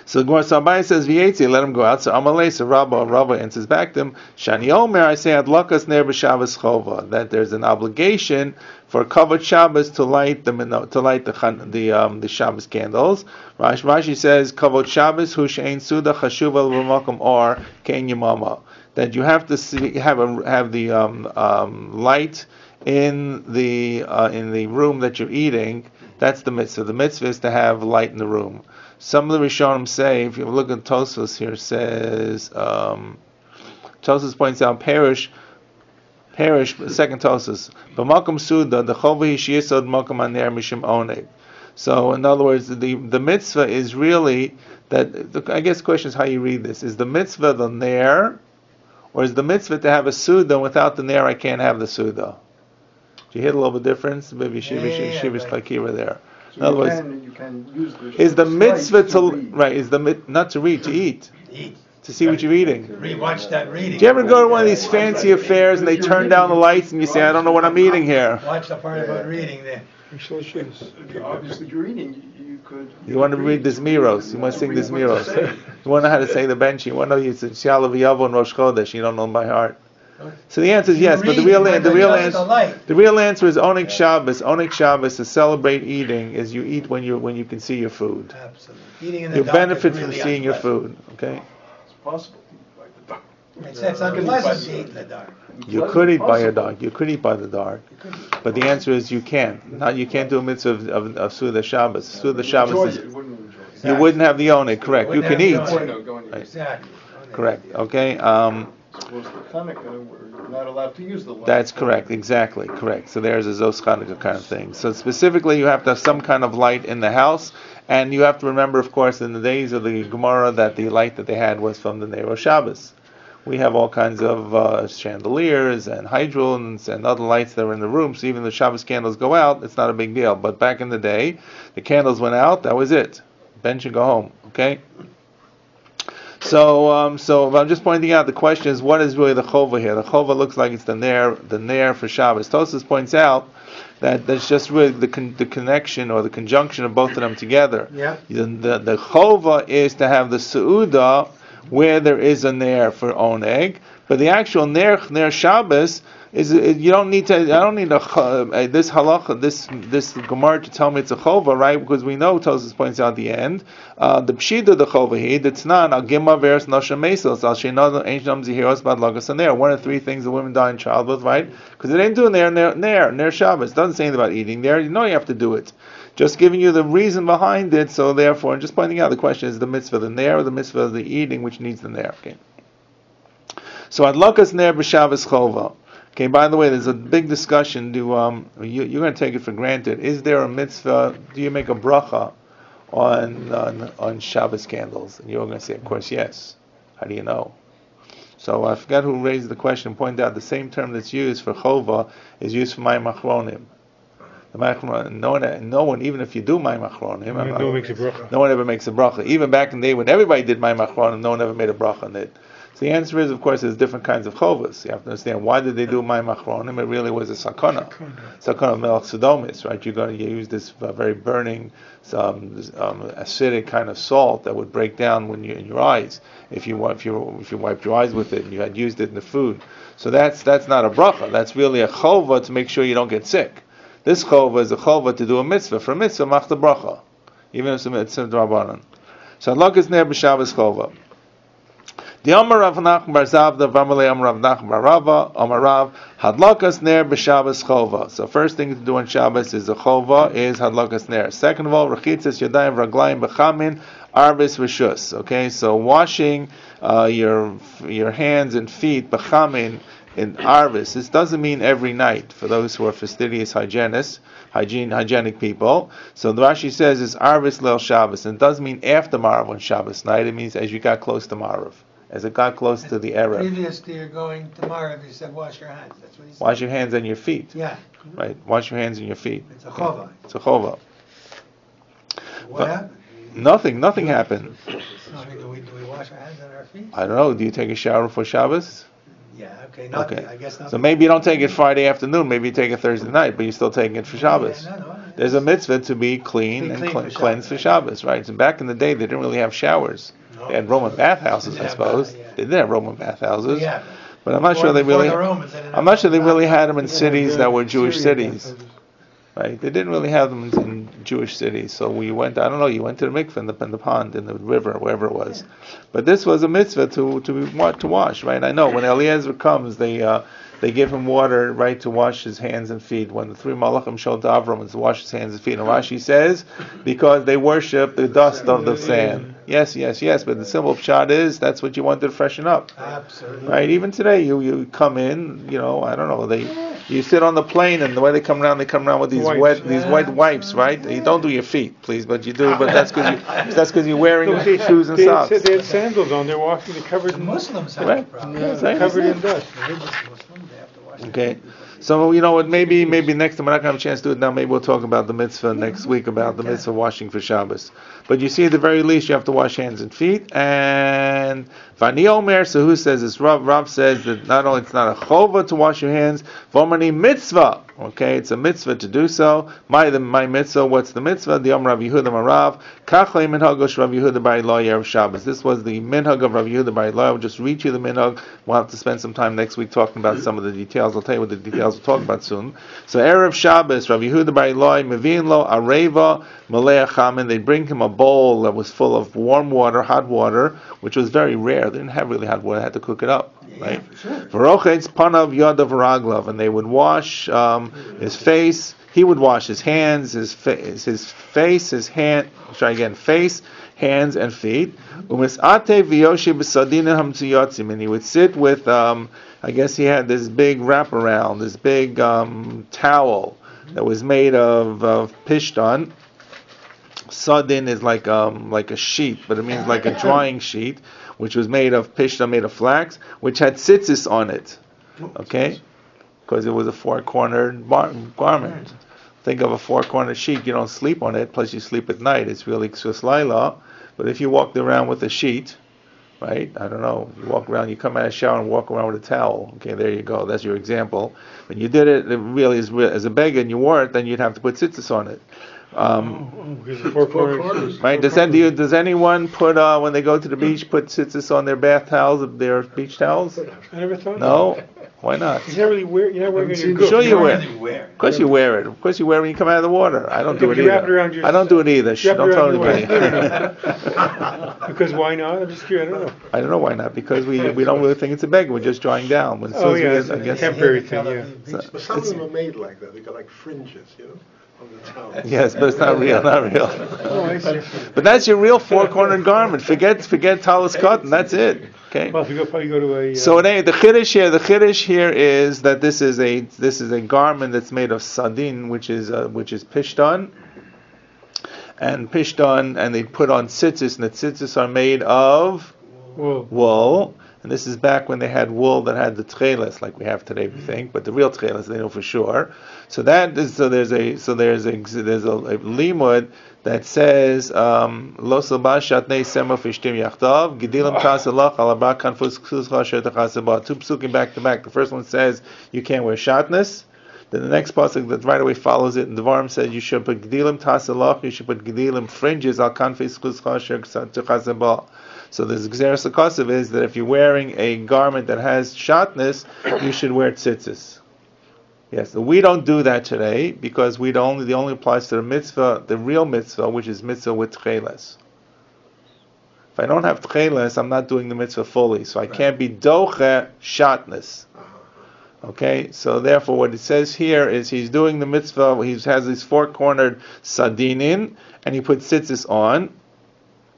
So the Gemara Abai says, "V'yetzi, let him go out." So Amalei, so Rabba answers back to him, "Shani Omer, I say adlakas ner b'Shabbos chova, that there's an obligation for kavod Shabbos to light the Shabbos candles." Rashi says, "Kavod Shabbos hu she'ein suda chashuva l'makom or kein yamama," that you have to have the light in the room that you're eating. That's the mitzvah. The mitzvah is to have light in the room. Some of the Rishonim say, if you look at Tosfos here, says Tosfos points out Perish, second Tosfos, b'makom suda the chovah yisod makom aner mishum oneg. So in other words, the mitzvah is really that. I guess the question is how you read this. Is the mitzvah the ner, or is the mitzvah to have a suda? Without the ner, I can't have the suda. Do you hear a little bit difference? Maybe Shivish Takira there. In other words, you can use the is the mitzvah read. not to read, to eat, Eat. to see what you're eating? Rewatch that reading. Do you ever go to one of these fancy affairs and they turn down the lights and you say, I don't know what I'm eating here? Watch the part about reading there. Obviously, you're eating. You could. You want to read this Miros. You want to sing this Miros. You want to know how to say the bench. You want to know it's Shala V'Yavo and Rosh Chodesh. You don't know by heart. So the answer is yes, but the real answer is Onik Shabbos. Onik Shabbos to celebrate eating is you eat when you can see your food. Absolutely. Eating in the You dark benefit is from really seeing your unpleasant. food. Okay. It's possible to eat by the dark. It's unpleasant to eat in the dark. You could eat by your dark. You could eat by the dark, but the answer is you can't. Not you can't do a mitzvah of Suda Shabbos. Suda Shabbos is, you wouldn't have the onik. Correct. You can eat. Right. Exactly. Correct. Okay. Supposed to Hanukkah, we're not allowed to use the light. That's correct. Exactly. Correct. So there's a Zos Chanukah kind of thing. So specifically, you have to have some kind of light in the house, and you have to remember, of course, in the days of the Gemara, that the light that they had was from the Nero Shabbos. We have all kinds of chandeliers and hydrants and other lights that are in the room, so even the Shabbos candles go out, it's not a big deal. But back in the day, the candles went out, that was it. Bench and go home, okay? So I'm just pointing out, the question is, what is really the chova here? The chova looks like it's the ner for Shabbos. Tosfos points out that that's just really the connection or the conjunction of both of them together. Yeah. The chova is to have the seuda where there is a ner for oneg, but the actual ner Shabbos is you don't need to. I don't need this halacha, this gemara to tell me it's a chova, right? Because we know Tosfos points out at the end the pshita the chova here. That's not al gimma veres nasha mesos al sheinad ancient zihiros bad lagas and ner. One of the three things the women die in childbirth, right? Because it ain't doing ner Shabbos. It doesn't say anything about eating there. You know you have to do it. Just giving you the reason behind it. So therefore, and just pointing out the question is the mitzvah the ner or the mitzvah of the eating which needs the ner. Okay. So adlakas ner b'Shabbos chova. Okay, by the way, there's a big discussion. You're going to take it for granted. Is there a mitzvah? Do you make a bracha on Shabbos candles? And you're going to say, of course, yes. How do you know? So I forgot who raised the question. Pointed out the same term that's used for chova is used for mayim achronim. No one, even if you do mayim achronim, no one ever makes a bracha. Even back in the day when everybody did mayim achronim, no one ever made a bracha on it. So the answer is, of course, there's different kinds of chovas. You have to understand why did they do mayim achronim. It really was a sakana of melech sodomis, right? You use this very burning, acidic kind of salt that would break down when you in your eyes if you wiped your eyes with it and you had used it in the food. So that's not a bracha. That's really a chova to make sure you don't get sick. This chova is a chova to do a mitzvah. For a mitzvah, mach the bracha, even if it's a mitzvah drabanan. So hadlakas ner b'Shabbos chova. The Amar Rav Nachman bar Zavda, V'amalei Amar Rav Nachman bar Rava, Amar Rav, hadlakas ner b'Shabbos chova. So first thing to do on Shabbos is the chova, is hadlakas ner. Second of all, rechitzas yadayim v'raglayim b'chamin, arvis v'shus. Okay, so washing your hands and feet b'chamin in arvis. This doesn't mean every night for those who are fastidious hygienic people. So the Rashi says it's arvis leil Shabbos, and it doesn't mean after Marav on Shabbos night. It means as you got close to Marav. as it got close to the Erev. Previous to your going tomorrow, you said wash your hands. That's what he said. Wash your hands and your feet. Yeah, Right, wash your hands and your feet. it's a chova. It's a chova. What happened? Nothing happened. I mean, do we wash our hands and our feet? I don't know, do you take a shower for Shabbos? Yeah, okay, nothing. Okay. I guess not. So maybe you don't take it Friday afternoon, maybe you take it Thursday night, but you're still taking it for Shabbos. Yeah, no. There's a mitzvah to be clean Be and clean for cleansed for Shabbos. Shabbos, right? So back in the day, they didn't really have showers. No. They had Roman bathhouses, I Yeah, suppose. yeah. They did have Roman bathhouses, Yeah. but I'm not sure they Before really. the Romans, they didn't I'm not sure they have really had them in Yeah, cities that were Jewish Syrian cities, bathhouses. right? They didn't really have them in Jewish cities. So we went. I don't know. You went to the mikveh in the pond, in the river, wherever it was. But this was a mitzvah to wash, right? I know when Eliezer comes, they give him water, right, to wash his hands and feet. When the three malachim showed to Avram to wash his hands and feet, and Rashi says, because they worship the dust of the sand. Yes. But the simple pshat is that's what you wanted to freshen up, Absolutely. right? Even today, you come in, I don't know, you sit on the plane, and the way they come around with these Wipes. these white wipes, right? You don't do your feet, please, but you do. But that's because you're wearing Look, they- shoes and they socks. had sandals on. They're walking. They're covered The in Muslims have Right. a problem. Yeah, Yes, I they're covered in understand. dust. Religious Muslims, they have to wash their Okay, feet before so you know what? Maybe next time we're not gonna have a chance to do it now. Maybe we'll talk about the mitzvah next week about the mitzvah washing for Shabbos. But you see, at the very least, you have to wash hands and feet. And Vani Omer, so who says this? Rav says that not only it's not a chova to wash your hands, v'omani mitzvah. Okay, it's a mitzvah to do so. My mitzvah. What's the mitzvah? The Rav Yehuda Marav. Kachlei minhagosh Rav Yehuda Bar Eloi Erev Shabbos. This was the minhag of Rav Yehuda Bar Eloi. I'll just read you the minhag. We'll have to spend some time next week talking about some of the details. I'll tell you what the details we'll talk about soon. So Erev Shabbos, Rav Yehuda Bar Eloi Mevin lo areva malei chamin. They bring him a bowl that was full of warm water, hot water, which was very rare. They didn't have really hot water; they had to cook it up, right? V'rochetz panav yadav raglav, and they would wash his face. He would wash his hands, his face, his hand. Try again, face, hands, and feet. Umisate v'yoshi b'sadina hamtziyotzim, and he would sit with. I guess he had this big wraparound, this big towel that was made of pishtan. Sadin is like a sheet, but it means like a drying sheet, which was made of pishtan, made of flax, which had tzitzis on it. Okay, because it was a four-cornered garment. Think of a four-cornered sheet. You don't sleep on it. Plus, you sleep at night. It's really ksus laila. But if you walked around with a sheet, right? I don't know. You walk around. You come out of the shower and walk around with a towel. Okay, there you go. That's your example. When you did it, really as a beggar, and you wore it, then you'd have to put tzitzis on it. because the four corners. Right? Does anyone put when they go to the beach put tzitzis on their bath towels, their beach towels? I never thought. No. Why not? You're not wearing it in your Sure you wear. Really wear. Of course you wear it. Of course you wear it when you come out of the water. I don't do it You wrap it either. around your- I don't do it either. Shh, Wrap it don't tell around your anybody. waist. Because why not? I'm just curious. I don't know. I don't know why not. Because we don't really think it's a beggar. We're just drying down. When Oh, soon as yeah, we it's get, I a guess. temporary thing, yeah. But some of them are made like that. They got like fringes, on the towel. Yes, but it's not real. Not real. Oh, I see. But that's your real four-cornered garment. Forget talus cotton. That's it. Okay. Well, if you probably go to a. So the chiddush here is that this is a garment that's made of sadin, which is pishtan, and they put on tzitzis, and the tzitzis are made of wool. And this is back when they had wool that had the tcheles like we have today, we think, but the real tcheles they know for sure. So there's a limud that says lo sabashat nei sema fishtim yachtav gedilim kasalach alabak kanfus kosher techasaba. Two psukim back to back. The first one says you can't wear shatnez. Then the next pasuk that right away follows it, and the Devarim says you should put gedilim tasalach, you should put gedilim fringes al kanfus kosher techasaba. So the Gzeres HaKosav is that if you're wearing a garment that has shatnez, you should wear tzitzis. Yes, we don't do that today because the only applies to the mitzvah, the real mitzvah, which is mitzvah with tcheles. If I don't have tcheles, I'm not doing the mitzvah fully, so I can't be doche shatnez. Okay, so therefore what it says here is he's doing the mitzvah, he has these four-cornered sadinin, and he puts tzitzis on.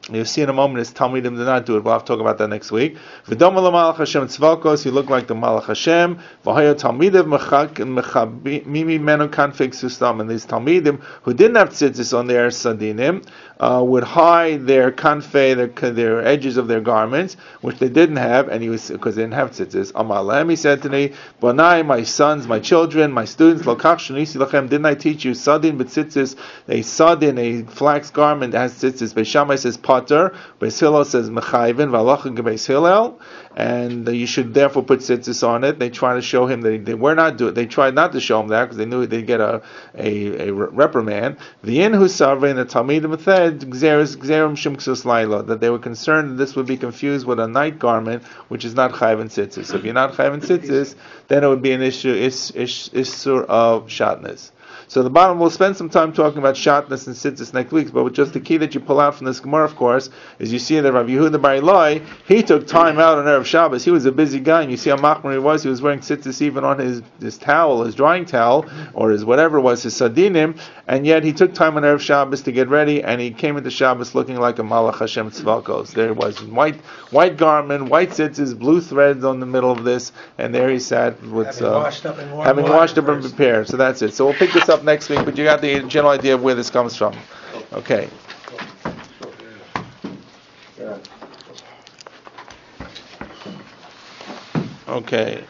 You'll see in a moment his Talmidim did not do it. We'll have to talk about that next week. V'doma l'malach Hashem tzvalkos, he looked like the Malach Hashem. V'haya Talmidim mimi menu kanfig sustam. And these Talmidim who didn't have tzitzis on their sadinim would hide their kanfei, their edges of their garments, which they didn't have, and because they didn't have tzitzis. Amar lahem, he said to me, Bonai, my sons, my children, my students, lo kach shenisi lachem, didn't I teach you sadin b'tzitzis, a sadin, a flax garment that has tzitzis? Beis Shammai says pater, Beis Hillel says mechayvin, v'alacha Beis Hillel, and you should therefore put tzitzis on it. They try to show him that they were not doing. They tried not to show him that because they knew they'd get a reprimand. The in husavre and the Talmidim said gzerim shimksus laila, that they were concerned that this would be confused with a night garment, which is not chayvin tzitzis. So if you're not chayvin tzitzis, then it would be an issue issur of shatnez. So the bottom, we'll spend some time talking about shatnez and tzitzis next week, but just the key that you pull out from this Gemara, of course, is you see that Rabbi Yehuda Bar Ilai, he took time out on Erev Shabbos. He was a busy guy, and you see how machmir he was. He was wearing tzitzis even on his towel, his drying towel, or his whatever it was, his sadinim, and yet he took time on Erev Shabbos to get ready, and he came into Shabbos looking like a Malach Hashem Tzvalkos. There was white garment, white tzitzis, blue threads on the middle of this, and there he sat with having washed up and prepared. So that's it. So we'll pick this up next week, but you got the general idea of where this comes from. Okay. Okay.